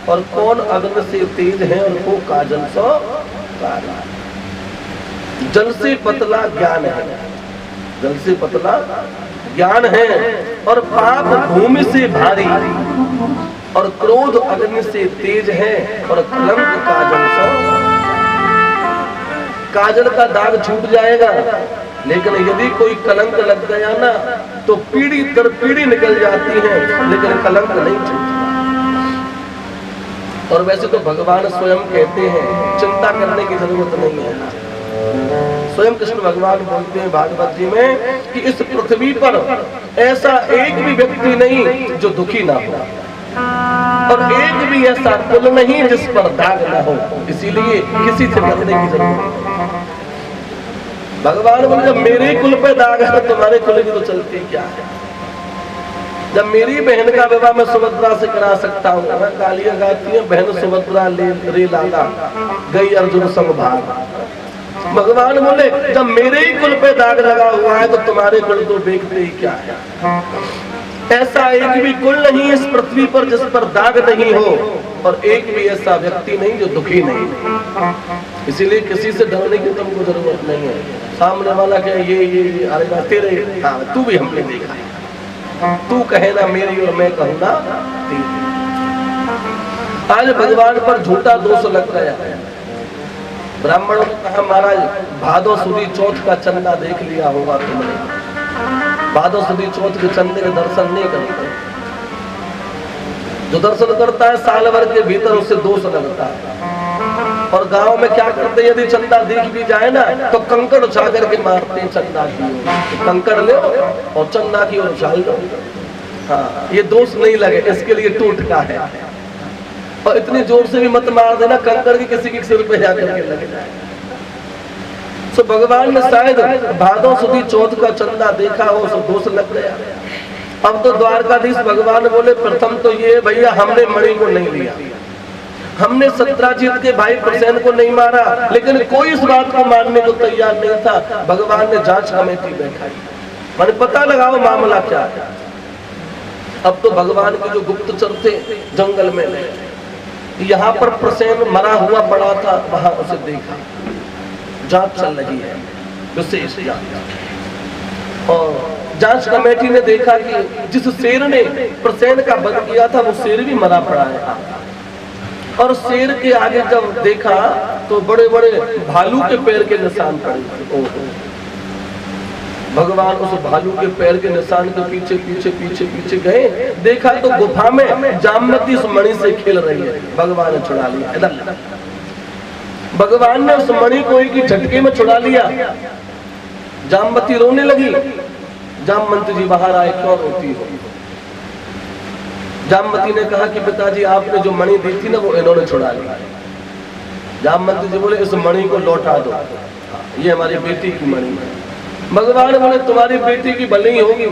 और कौन अग्नि से तेज है और वो काजल सो कारी। जल से पतला ज्ञान है, जल से पतला ज्ञान है, और पाप भूमि से भारी, और क्रोध अग्नि से तेज है, और कलंक काजल सो। काजल का दाग छूट जाएगा, लेकिन यदि कोई कलंक लग गया ना तो पीढ़ी दर पीढ़ी निकल जाती है, लेकिन कलंक नहीं छूटता। और वैसे तो भगवान स्वयं कहते हैं चिंता करने की जरूरत नहीं है। स्वयं कृष्ण भगवान बोलते हैं भागवत जी में कि इस पृथ्वी पर ऐसा एक भी व्यक्ति नहीं जो दुखी ना हो, और एक भी ऐसा कुल नहीं जिस पर दाग ना हो। इसीलिए किसी से डरने की जरूरत नहीं। भगवान बोले जब मेरे कुल पे दाग है तो तुम्हारे कुल की तो चलती क्या है। जब मेरी बहन का विवाह मैं सुभद्रा से करा सकता हूँ, गालियां गाती है बहन सुभद्रा रे लाला गई अर्जुन संग भाग। भगवान बोले जब मेरे ही कुल पे दाग लगा हुआ है तो तुम्हारे कुल तो देखते ही क्या है। ऐसा एक भी कुल नहीं इस पृथ्वी पर जिस पर दाग नहीं हो, और एक भी ऐसा व्यक्ति नहीं जो दुखी नहीं। इसीलिए किसी से डरने की तुमको जरूरत नहीं है। सामने वाला क्या ये अरे तेरे, हाँ तू भी हमने देखा है, तू कहे ना मेरी और मैं कहूँ ना तेरी। आज भगवान पर झूठा दोष लग गया है। ब्राह्मणों ने कहा महाराज भादो सुदी चौथ का चंदा देख लिया होगा तुमने, भादो सुदी चौथ के चंदे के दर्शन नहीं करते। जो दर्शन करता है साल भर के भीतर उससे दोष लगता है। और गांव में क्या करते हैं, यदि चंदा दिख भी जाए ना तो कंकड़ उछा करके मारते हैं चंदा की ओर। कंकड़ ले और चंदा की ओर उछाल लो। हाँ ये दोष नहीं लगे, इसके लिए टूटका है। और इतनी जोर से भी मत मार देना कंकड़ की किसी के सिर पे जाकर के लगे जाए। तो भगवान ने शायद भादो सुदी चौथ का चंदा देखा हो तो दोष लग गया। अब तो द्वारकाधीश भगवान बोले प्रथम तो ये भैया हमने मणि को नहीं लिया, हमने सत्राजित के भाई प्रसेन को नहीं मारा, लेकिन कोई इस बात को मानने को तैयार नहीं था। भगवान ने जांच कमेटी बैठाई, मैंने पता लगाओ मामला क्या है। अब तो भगवान के जो गुप्तचर थे जंगल में यहाँ पर प्रसेन मरा हुआ पड़ा था, वहां उसे देखा। जांच चल रही है विशेष जांच। और जांच कमेटी ने देखा कि जिस शेर ने प्रसेन का वध किया था वो शेर भी मरा पड़ा है। और शेर के आगे जब देखा तो बड़े बड़े भालू के पैर के निशान पड़े। भगवान उस भालू के पैर के निशान के पीछे पीछे पीछे पीछे गए, देखा तो गुफा में जामवती उस मणि से खेल रही है। भगवान ने छुड़ा लिया। इधर भगवान ने उस मणि को एक ही झटके में छुड़ा लिया। जामवती रोने लगी। जामवंत जी बाहर आए, क्यों रोती हो? जामवती ने कहा कि पिताजी आपने जो मणि दी थी ना वो इन्होंने छुड़ा लिया। जामवंत जी बोले इस मणि को लौटा दो, ये हमारी बेटी की मणि है। भगवान बोले तुम्हारी बेटी की भले ही होगी,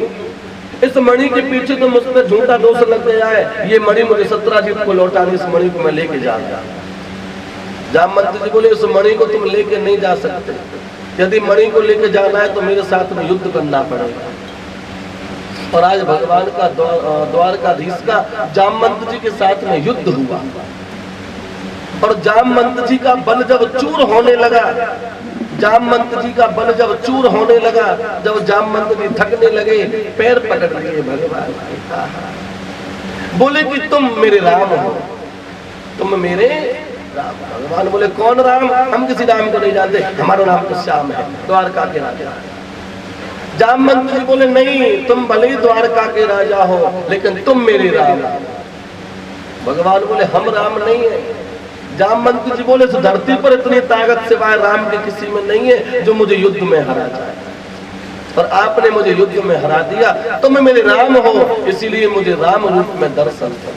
इस मणि के पीछे तो मुझ पर झूठा दोष लग गया है, ये मणि मुझे सत्राजित को लौटा दे, इस मणि को मैं लेके जाऊंगा। जामवंत जी बोले इस मणि को तुम लेके नहीं जा सकते, यदि मणि को लेके जाना है तो मेरे साथ में युद्ध करना पड़ेगा। और आज भगवान का द्वारकाधीश का जामवंत जी के साथ में युद्ध हुआ और जामवंत जी का बल जब चूर होने लगा, जामवंत जी का बल जब चूर होने लगा, जब जामवंत जी थकने लगे, पैर पकड़ लिए भगवान, बोले कि तुम मेरे राम हो, तुम मेरे राम। भगवान बोले कौन राम? हम किसी राम को नहीं जानते, हमारा नाम तो श्याम है, द्वारका के राजा। जामवंत जी बोले नहीं, तुम भले ही द्वारका के राजा हो लेकिन तुम मेरे राम। भगवान बोले हम राम नहीं है। जामवंत जी बोले इस धरती पर इतनी ताकत सिवाय राम के किसी में नहीं है जो मुझे युद्ध में हरा जाए, और आपने मुझे युद्ध में हरा दिया, तुम मेरे राम हो, इसीलिए मुझे राम रूप में दर्शन करो।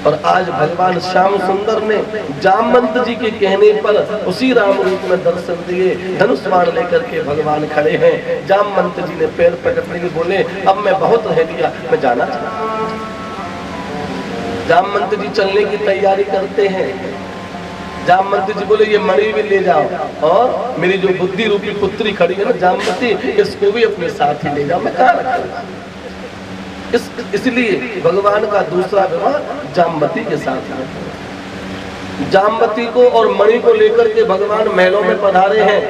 और आज भगवान श्याम सुंदर ने जामवंत जी के कहने पर उसी राम रूप में दर्शन दिए। धनुष बाण लेकर के भगवान खड़े हैं। जामवंत जी ने पैर पकड़ने के बोले अब मैं बहुत रह लिया, मैं जाना चाहता हूं। जामवंत जी चलने की तैयारी करते हैं। जामवंत जी बोले ये मणि भी ले जाओ, और मेरी जो बुद्धि रूपी पुत्री खड़ी है ना जामवती, इसको भी अपने साथ ही ले जाओ, मैं कहाँ रखूंगा। इसलिए भगवान का दूसरा विवाह जामवती के साथ है। जामवती को और मणि को लेकर के भगवान महलों में पधारे हैं।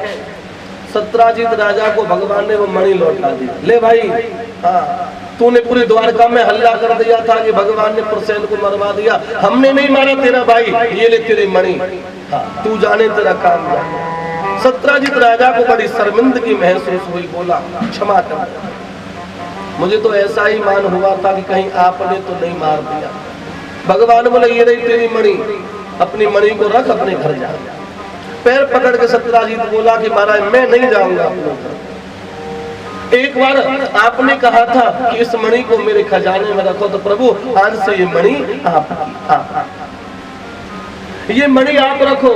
सत्राजित राजा को भगवान ने वो मणि लौटा दी। ले भाई, हाँ तूने पूरी द्वारका में हल्ला कर दिया था कि भगवान ने पुरसेन को मरवा दिया, हमने नहीं मारा तेरा भाई, ये ले तेरी मणि, हाँ तू जाने तेरा काम जाने। सत्राजित राजा को बड़ी शर्मिंदगी महसूस हुई, बोला क्षमा कर, मुझे तो ऐसा ही मान हुआ था कि कहीं आपने तो नहीं मार दिया। भगवान बोले ये रही तेरी मणि, अपनी मणि को रख, अपने घर जा। पैर पकड़ के सत्राजित बोला कि महाराज मैं नहीं जाऊंगा अपने घर। एक बार आपने कहा था कि इस मणि को मेरे खजाने में रखो, तो प्रभु आज से ये मणि आपकी, ये मणि आप रखो,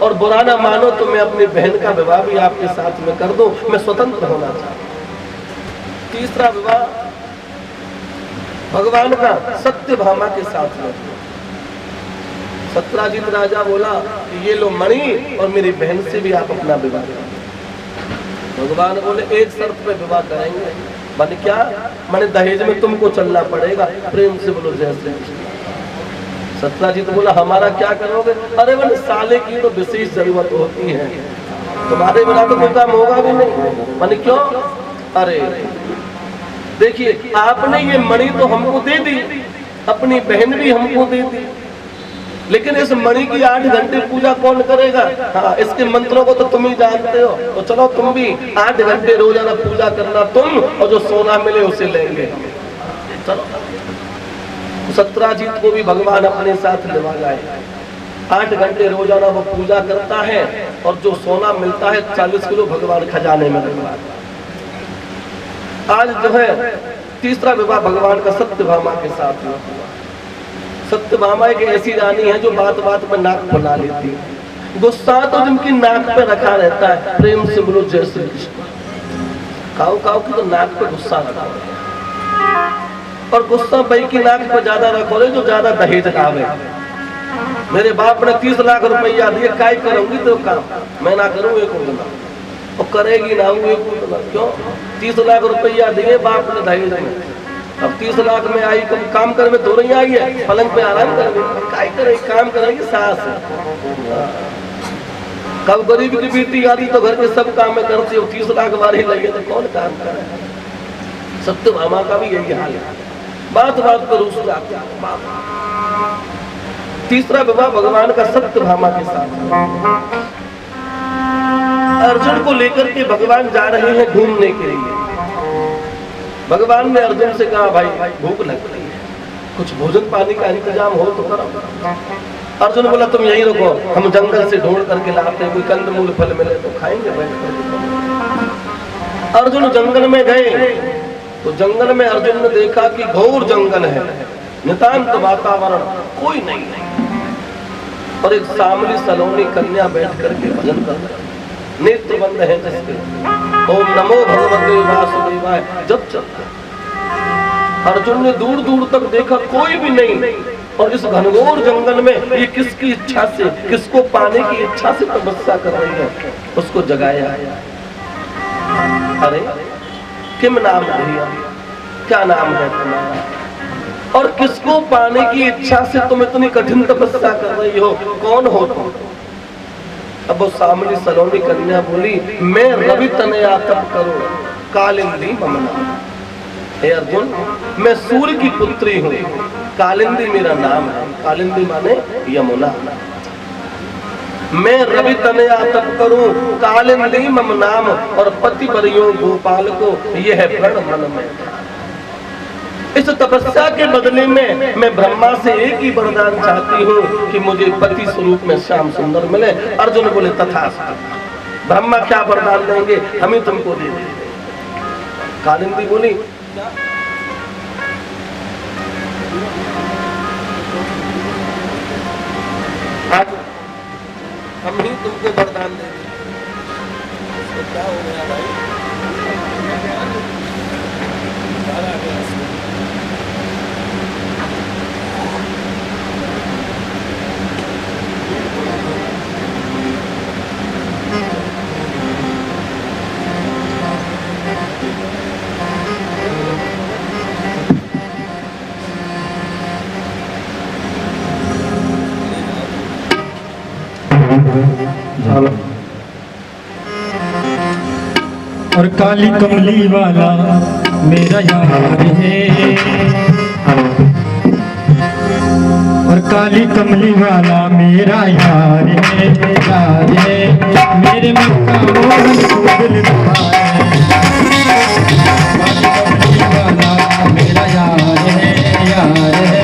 और बुरा ना मानो तो मैं अपनी बहन का विवाह भी आपके साथ में कर दूं, मैं स्वतंत्र होना चाहता हूं। तीसरा विवाह भगवान का सत्यभामा के साथ में। सत्राजित राजा बोला कि ये लो मणि और मेरी बहन से भी आप अपना विवाह करें। भगवान बोले एक शर्त पे विवाह करेंगे। माने क्या? माने दहेज में तुमको चलना पड़ेगा। प्रेम से बोलो जय श्री कृष्ण। सत्राजित बोला हमारा क्या करोगे? अरे बोले साले की तो विशेष जरूरत होती है, तुम्हारे बिना तो कोई काम होगा भी नहीं। माने क्यों? अरे देखिए आपने ये मणि तो हमको दे दी, अपनी बहन भी हमको दे दी, लेकिन इस मणि की 8 घंटे पूजा कौन करेगा? हाँ इसके मंत्रों को तो तुम ही जानते हो, तो चलो तुम भी 8 घंटे रोजाना पूजा करना तुम, और जो सोना मिले उसे लेंगे। चलो सत्राजित को भी भगवान अपने साथ लेवा लाए। 8 घंटे रोजाना वो पूजा करता है, और जो सोना मिलता है 40 किलो भगवान खजाने में रखवा। आज जो है तीसरा विवाह भगवान का सत्यभामा के साथ हुआ। सत्यभामा एक ऐसी रानी है जो बात बात में नाक फुला लेती है, गुस्सा तो जिनकी नाक पे रखा रहता है। प्रेम से बोलो जय श्री कृष्ण। काऊ काऊ की तो नाक पे गुस्सा रखा है, और गुस्सा भाई की नाक पे ज्यादा रखो जो ज्यादा दहेज लावे। मेरे बाप ने 30 लाख रुपया दिए, काय करूंगी तो काम, मैं ना करूँ एक उतना, वो करेगी ना वो एक उतना। क्यों? 30 लाख रुपया दिए बाप ने दहेज में, अब 30 लाख में आई कब काम कर में तो नहीं आई है, पलंग पे आराम करेगी, काय करेगी? काम करेगी सास। कब गरीब की बेटी आती तो घर के सब काम में करती हो, 30 लाख वारी लगे तो कौन काम करे? सत्यभामा का भी यही हाल है, बात बात पर रूस जाती है। तीसरा विवाह भगवान का सत्यभामा के साथ। अर्जुन को लेकर के भगवान जा रहे हैं घूमने के लिए। भगवान ने अर्जुन से कहा भाई भूख लग रही है, कुछ भोजन पानी का इंतजाम हो तो करो। अर्जुन बोला तुम यहीं रुको, हम जंगल से ढूंढ करके लाते हैं, कोई कंदमूल फल मिले तो खाएंगे बैठ कर। अर्जुन जंगल में गए तो जंगल में अर्जुन ने देखा कि घोर जंगल है, नितांत वातावरण, कोई नहीं और एक सामली सलोनी कन्या बैठ करके भजन कर रहे, नेत्र बंद है जिसके, ओम नमो भगवते वासुदेवाय जब चलता। अर्जुन ने दूर दूर तक देखा कोई भी नहीं, और इस घनघोर जंगल में ये किसकी इच्छा से, किसको पाने की इच्छा से तपस्या कर रही है, उसको जगाया। अरे किम नाम भैया, क्या नाम है तुम्हारा, और किसको पाने की इच्छा से तुम इतनी कठिन तपस्या कर रही हो, कौन हो तुम? अब वो सामने सलोनी कन्या बोली, मैं रवि तनया तप करो कालिंदी ममना। हे अर्जुन, मैं सूर्य की पुत्री हूँ, कालिंदी मेरा नाम है, कालिंदी माने यमुना। मैं रवि तनया तप करूं कालिंदी मम नाम, और पति परियो गोपाल को यह है प्रण मन में। इस तपस्या के बदले में मैं ब्रह्मा से एक ही वरदान चाहती हूँ कि मुझे पति स्वरूप में श्याम सुंदर मिले। अर्जुन बोले तथास्तु, ब्रह्मा क्या वरदान देंगे, हम ही तुमको दे देंगे। कालिंदी बोली आज हम ही तुमको वरदान दे देंगे। क्या हो गया भाई, और काली कमली वाला मेरा यार है, और काली कमली वाला मेरा यार है, यार है, मेरे मन का मोहन को दिलदार है। काली कमली वाला मेरा यार है, यार है,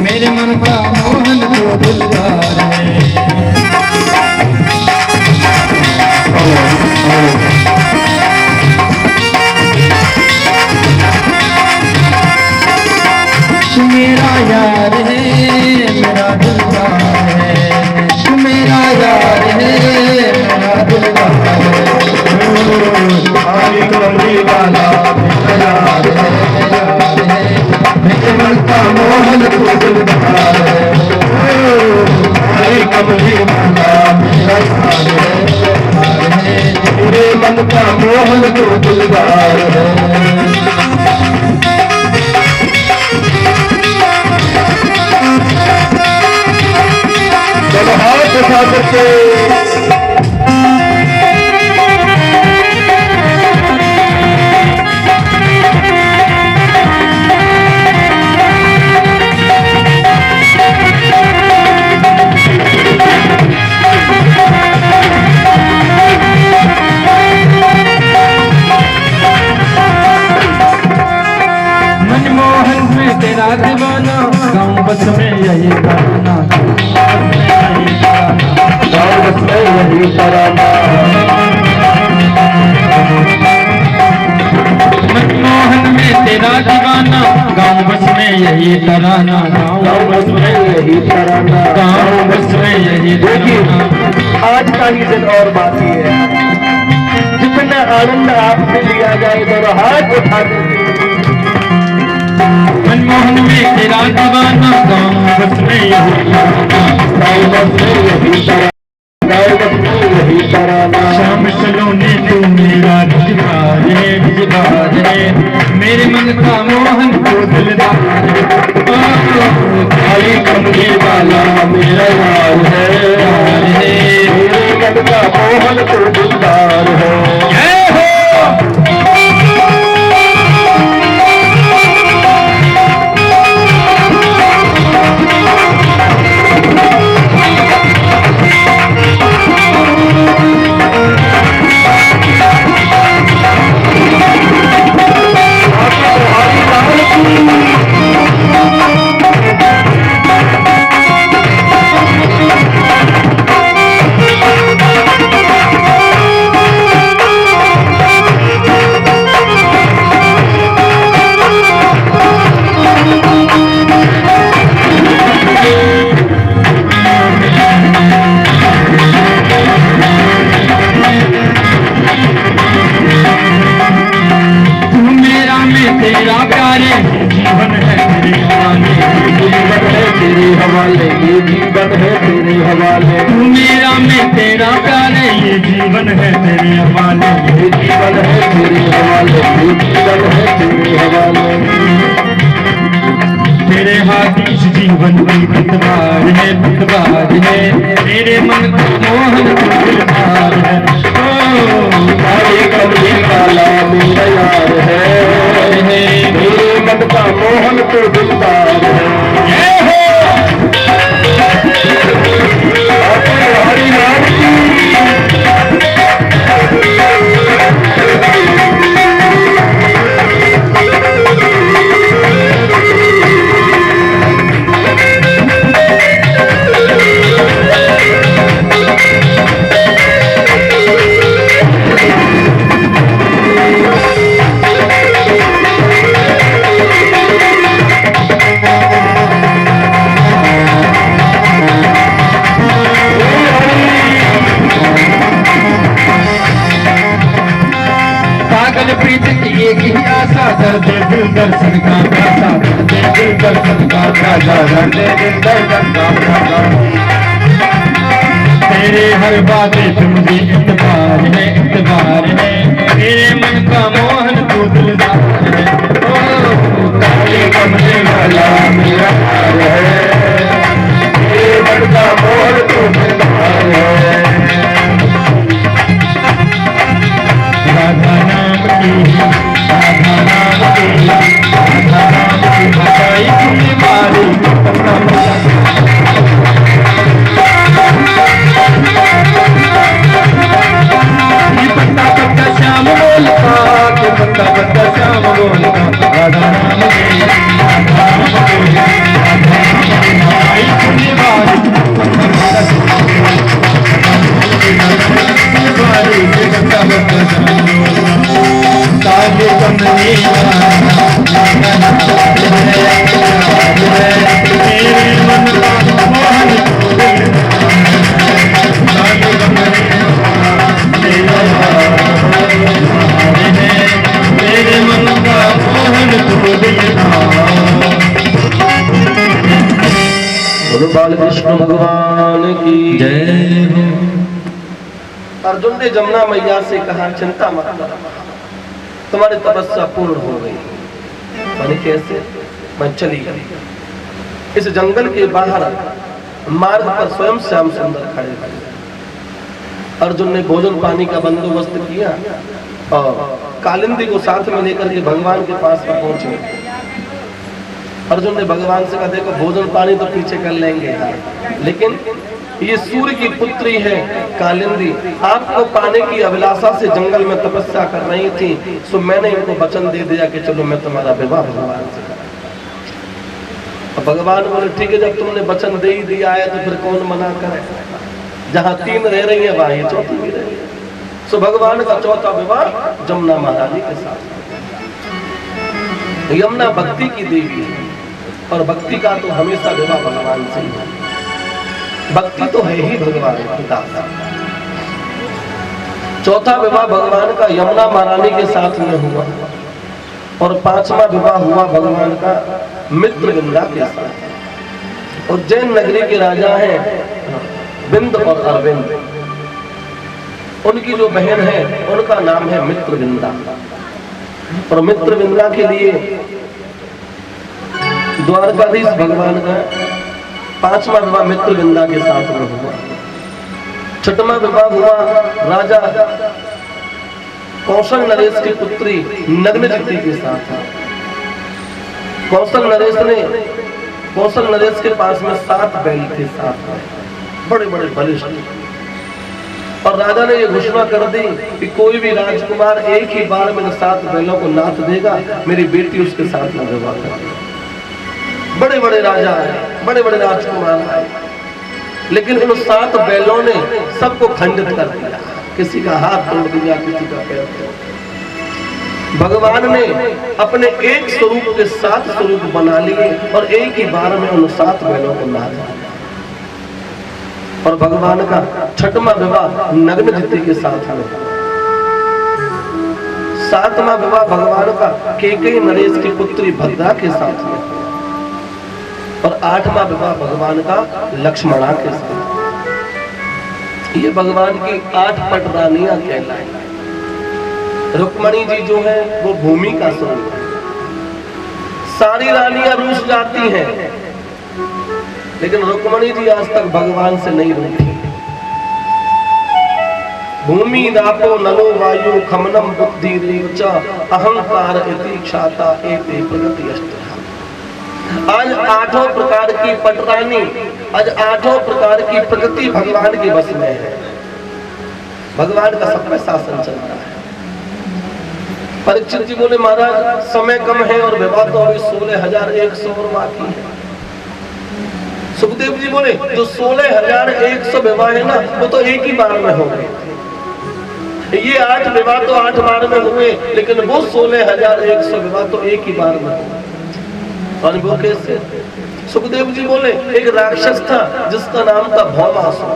मेरे मन का मोहन को दिलदार है। मेरा यार है, मेरा दिलदार है, मेरा यार है, मेरा दिलदार है। काली कमली वाला मेरा यार है, यार है, मेरे मन का मोहन को दिलदार है। काली कमली वाला मेरा यार है, यार है, मेरे मन का मोहन को दिलदार है। चलो हाथ उठा करके मनमोहन में तेरा दीवाना, गाँव बस में यही गाना, गाँव बस में यही तराना। मनमोहन में तेरा दीवाना, गाँव बस में यही तराना, गाँव बस में यही तराना, गाँव बस में यही तराना। आज का ही दिन और बाकी है, जितना आनंद आपसे लिया जाए तो हाथ उठा करके। मनमोहन में तेरा दीवाना, गाँव बस में यही तराना, गाँव बस में यही तराना, गाँव बस में यही तराना। श्याम सलोने तू मेरा दिलदार है, दिलदार है, मेरे मन का मोहन को दिलदार है। काली कमली वाला मेरा यार है, यार है, मेरे मन का मोहन को दिलदार है। जय हो हवाले, ये जीवन है तेरे हवाले। तू मेरा मैं तेरा प्यार है, ये जीवन है तेरे हवाले। ये जीवन है तेरे हवाले, ये जीवन है तेरे हवाले। तेरे हाथ इस जीवन की पतवार है, पतवार है। मेरे मन को मोहन को दिलदार है। ओ काले कमले काला मेरा यार है, मेरे मन का मोहन तो दिलदार है। हरि राम की प्रीत की एक ही आशा, दर्द दिल दर्शन का प्यासा, दर्द दिल दर्शन का प्यासा, दर्द दिल दर्शन का प्यासा। तेरे हर बातें तुझे इतबार है, इतबार है। मेरे मन का मोहन तू दिलदार है। ओ काले कमले वाला मेरा प्यार है, मेरे मन का मोहन तो दिलदार है। राधा नाम की, राधा नाम की, राधा नाम की बताई तुमने मारी पत्ता पत्ता श्याम बोलता, के पत्ता पत्ता श्याम बोलता। राधा नाम की, राधा नाम की, राधा नाम की बताई तुमने मारी काले कमले मेरे मन का मोहन काले कमले मेरे मन का मोहन बोलो बाल कृष्ण भगवान की जय हो। अर्जुन ने जमुना मैया से कहा चिंता मत कर, तुम्हारी तपस्या पूर्ण हो गई। मैंने कैसे? मैं चली गई। इस जंगल के बाहर मार्ग पर स्वयं श्याम सुंदर खड़े थे। अर्जुन ने भोजन पानी का बंदोबस्त किया और कालिंदी को साथ में लेकर के भगवान के पास में पहुंचे। अर्जुन ने भगवान से कहा देखो भोजन पानी तो पीछे कर लेंगे, लेकिन ये सूर्य की पुत्री है कालिंदी, आपको पाने की अभिलाषा से जंगल में तपस्या कर रही थी, सो मैंने इनको वचन दे दिया कि चलो मैं तुम्हारा विवाह भगवान से करूं। भगवान बोले ठीक है, जब तुमने वचन दे ही दिया है तो फिर कौन मना करे। जहाँ 3 रह रही है वहां ये चौथी भी रही है। सो भगवान का चौथा विवाह जमुना महारानी के साथ। यमुना भक्ति की देवी है और भक्ति का तो हमेशा विवाह भगवान से ही है। भक्ति तो है ही भगवान पिता। चौथा विवाह भगवान का यमुना महारानी के साथ में हुआ और 5वां विवाह हुआ भगवान का मित्रविंदा के साथ। उज्जैन नगरी के राजा हैं बिंद और अरविंद, उनकी जो बहन है उनका नाम है मित्रविंदा। और मित्रविंदा के लिए द्वारकाधीश भगवान का 5वां विवाह मित्रविंदा के साथ में हुआ। 6वां विवाह हुआ राजा कौशल नरेश की पुत्री नग्नजिति के साथ। कौशल नरेश के पास में 7 बैल थे, 7 बड़े बड़े बलिष्ठ। और राजा ने ये घोषणा कर दी कि कोई भी राजकुमार एक ही बार में 7 बैलों को नाथ देगा, मेरी बेटी उसके साथ में विवाह करेगी। बड़े बड़े राजा आए, बड़े बड़े राजकुमार आए, लेकिन इन 7 बैलों ने सबको खंडित कर दिया। किसी का हाथ तोड़ दिया, किसी का पैर तोड़ दिया। भगवान ने अपने एक स्वरूप के 7 स्वरूप बना लिए और एक ही बार में उन 7 बैलों को नाथ दिया। और भगवान का 6वां विवाह नग्नजिति के साथ में। 7वां विवाह भगवान का कैकेयी नरेश की पुत्री भद्रा के साथ में। और 8वां विवाह भगवान का लक्ष्मणा के साथ। ये भगवान की 8 पटरानियां कहलाई। रुक्मणी जी जो है वो भूमि का स्वरूप है। सारी रानियां रूठ जाती हैं, लेकिन रुक्मणी जी आज तक भगवान से नहीं रूठी। भूमि दापो नलो वायु खमनम बुद्धि रीचा अहंकार इति क्षाता एते प्रगति अष्टधा। आज 8 प्रकार की पटरानी, आज 8 प्रकार की प्रकृति भगवान के बस में है। भगवान का सब पे शासन चलता है। परीक्षित जी बोले महाराज समय कम है और विवाह तो अभी 16,100 और बाकी है। सुखदेव जी बोले जो 16,100 विवाह है ना वो तो एक ही बार में हो गए। ये 8 विवाह तो 8 बार में हुए, लेकिन वो 16,100 विवाह तो एक ही बार में हुए। अनुभव कैसे? सुखदेव जी बोले एक राक्षस था जिसका नाम था भौमासुर।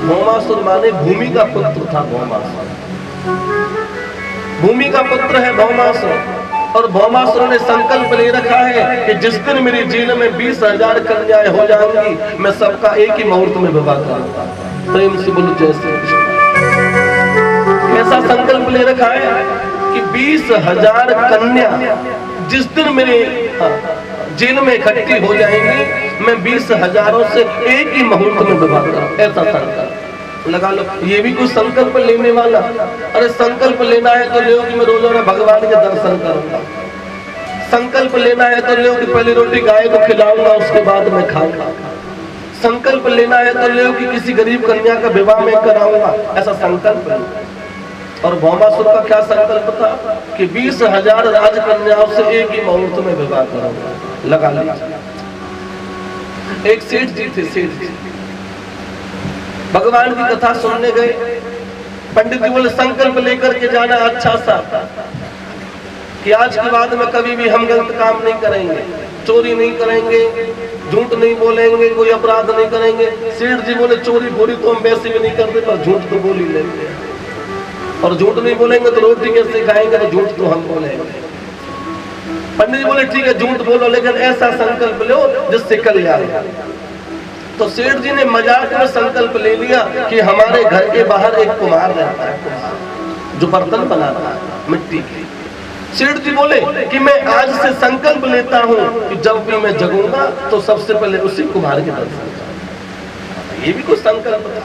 भौमासुर माने भूमि का पुत्र था। भौमासुर भूमि का पुत्र है भौमासुर। और भौमासुर ने संकल्प ले रखा है कि जिस दिन मेरी जेल में 20,000 कन्याएं हो जाएंगी मैं सबका एक ही मुहूर्त में विवाह करूंगा। प्रेम से बोलो जय श्री कृष्ण। ऐसा संकल्प ले रखा है कि 20,000 कन्या जिस दिन मेरे जेल में इकट्ठी हो जाएंगी मैं 20,000 से एक ही मुहूर्त में विवाह करूं। ऐसा संकल्प लगा लो। ये भी कुछ संकल्प लेने वाला। अरे संकल्प लेना है तो लो कि मैं रोजाना भगवान के दर्शन करूंगा। संकल्प लेना है तो लो कि पहली रोटी गाय को खिलाऊंगा उसके बाद मैं खाऊंगा। संकल्प लेना है तो लो कि किसी गरीब कन्या का विवाह में कराऊंगा। ऐसा संकल्प है। और भौमासुर का क्या संकल्प था कि 20,000 राजकन्याओं से एक ही मुहूर्त में विवाह करूंगा। लगा लीजिए। एक सेठ जी थे। सेठ जी भगवान की कथा सुनने गए। पंडित जी बोले संकल्प लेकर के जाना अच्छा सा कि आज के बाद में कभी भी हम गलत काम नहीं करेंगे, चोरी नहीं करेंगे, झूठ नहीं बोलेंगे, कोई अपराध नहीं करेंगे। सेठ जी बोले चोरी बोरी तो हम वैसे भी नहीं करते पर झूठ तो बोल ही लेंगे। और झूठ नहीं बोलेंगे तो रोटी कैसे खाएंगे, तो झूठ तो हम बोलेंगे। पंडित जी बोले ठीक है झूठ बोलो, लेकिन ऐसा संकल्प लो जिससे कल्याण। तो सेठ जी ने मजाक में संकल्प ले लिया कि हमारे घर के बाहर एक कुम्हार रहता है जो बर्तन बनाता है मिट्टी के। सेठ जी बोले कि मैं आज से संकल्प लेता हूँ कि जब भी मैं जगूंगा तो सबसे पहले उसी कुम्हार के दर्शन करूंगा। ये भी कुछ संकल्प था।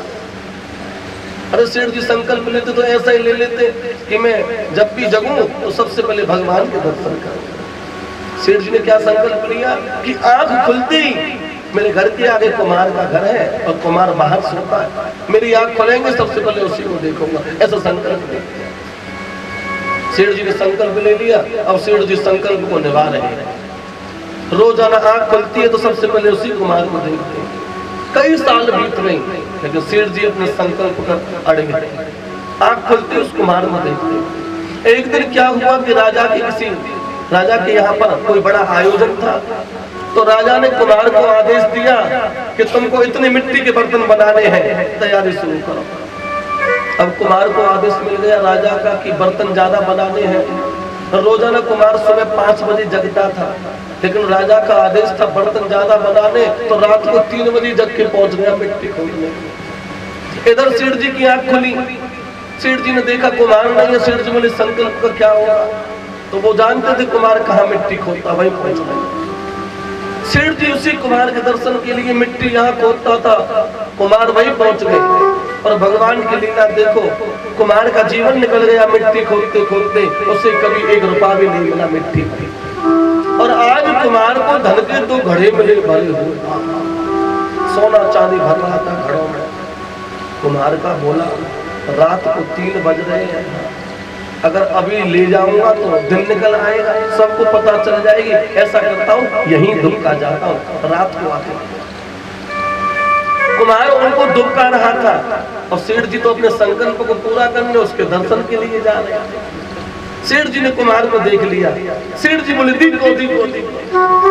अरे सेठ जी संकल्प लेते तो ऐसा ही ले लेते कि मैं जब भी जगूं तो सबसे पहले भगवान के दर्शन करूंगा। सेठ जी ने क्या संकल्प लिया कि आंख खुलते ही मेरे घर के आगे कुम्हार का घर है और कुम्हार बाहर सोता है, मेरी आंख खोलेंगे सबसे पहले उसी को देखूंगा। ऐसा संकल्प ले सेठ जी ने संकल्प ले लिया। अब सेठ जी संकल्प को निभा रहे हैं। रोजाना आंख खुलती है तो सबसे पहले उसी कुम्हार को देखते हैं। कई साल बीत गए लेकिन सेठ जी अपने संकल्प पर अड़े गए। आंख खुलती उस कुम्हार को देखते। एक दिन क्या हुआ कि राजा के यहाँ पर कोई बड़ा आयोजन था। तो राजा ने कुम्हार को आदेश दिया कि तुमको इतने मिट्टी के बर्तन बनाने हैं, तैयारी शुरू करो। अब कुम्हार को आदेश मिल गया राजा का कि बर्तन ज्यादा बनाने हैं। रोजाना कुम्हार सुबह 5 बजे जगता था, लेकिन राजा का आदेश था बर्तन ज्यादा बनाने, तो रात को 3 बजे जग के पहुंच गया मिट्टी खोदने। इधर सेठ जी की आंख खुली। सेठ जी ने देखा कुम्हार नहीं है। सेठ जी बोले संकल्प का क्या होगा? तो वो जानते थे कुम्हार कहाँ मिट्टी खोदता, वही पहुंच गए। सेठ जी उसी कुम्हार के दर्शन के लिए मिट्टी यहाँ खोदता था, कुम्हार वही पहुंच गए। और भगवान की लीला देखो, कुम्हार का जीवन निकल गया मिट्टी खोदते खोदते, उसे कभी 1 रुपया भी नहीं मिला मिट्टी में। और आज कुम्हार को धन के 2 घड़े मिले भरे हुए, सोना चांदी भर रहा था घड़ों में। कुम्हार का बोला रात को 3 बज रहे हैं, अगर अभी ले जाऊंगा तो दिन निकल आएगा, सबको पता चल जाएगी। ऐसा करता हूँ यहीं दुबका जाता हूँ, रात को आके। कुम्हार उनको दुबका रहा था और सेठ जी तो अपने संकल्प को पूरा करने उसके दर्शन के लिए जा रहे हैं। सेठ जी ने कुम्हार को देख लिया। सेठ जी बोले दीको दीको दीको।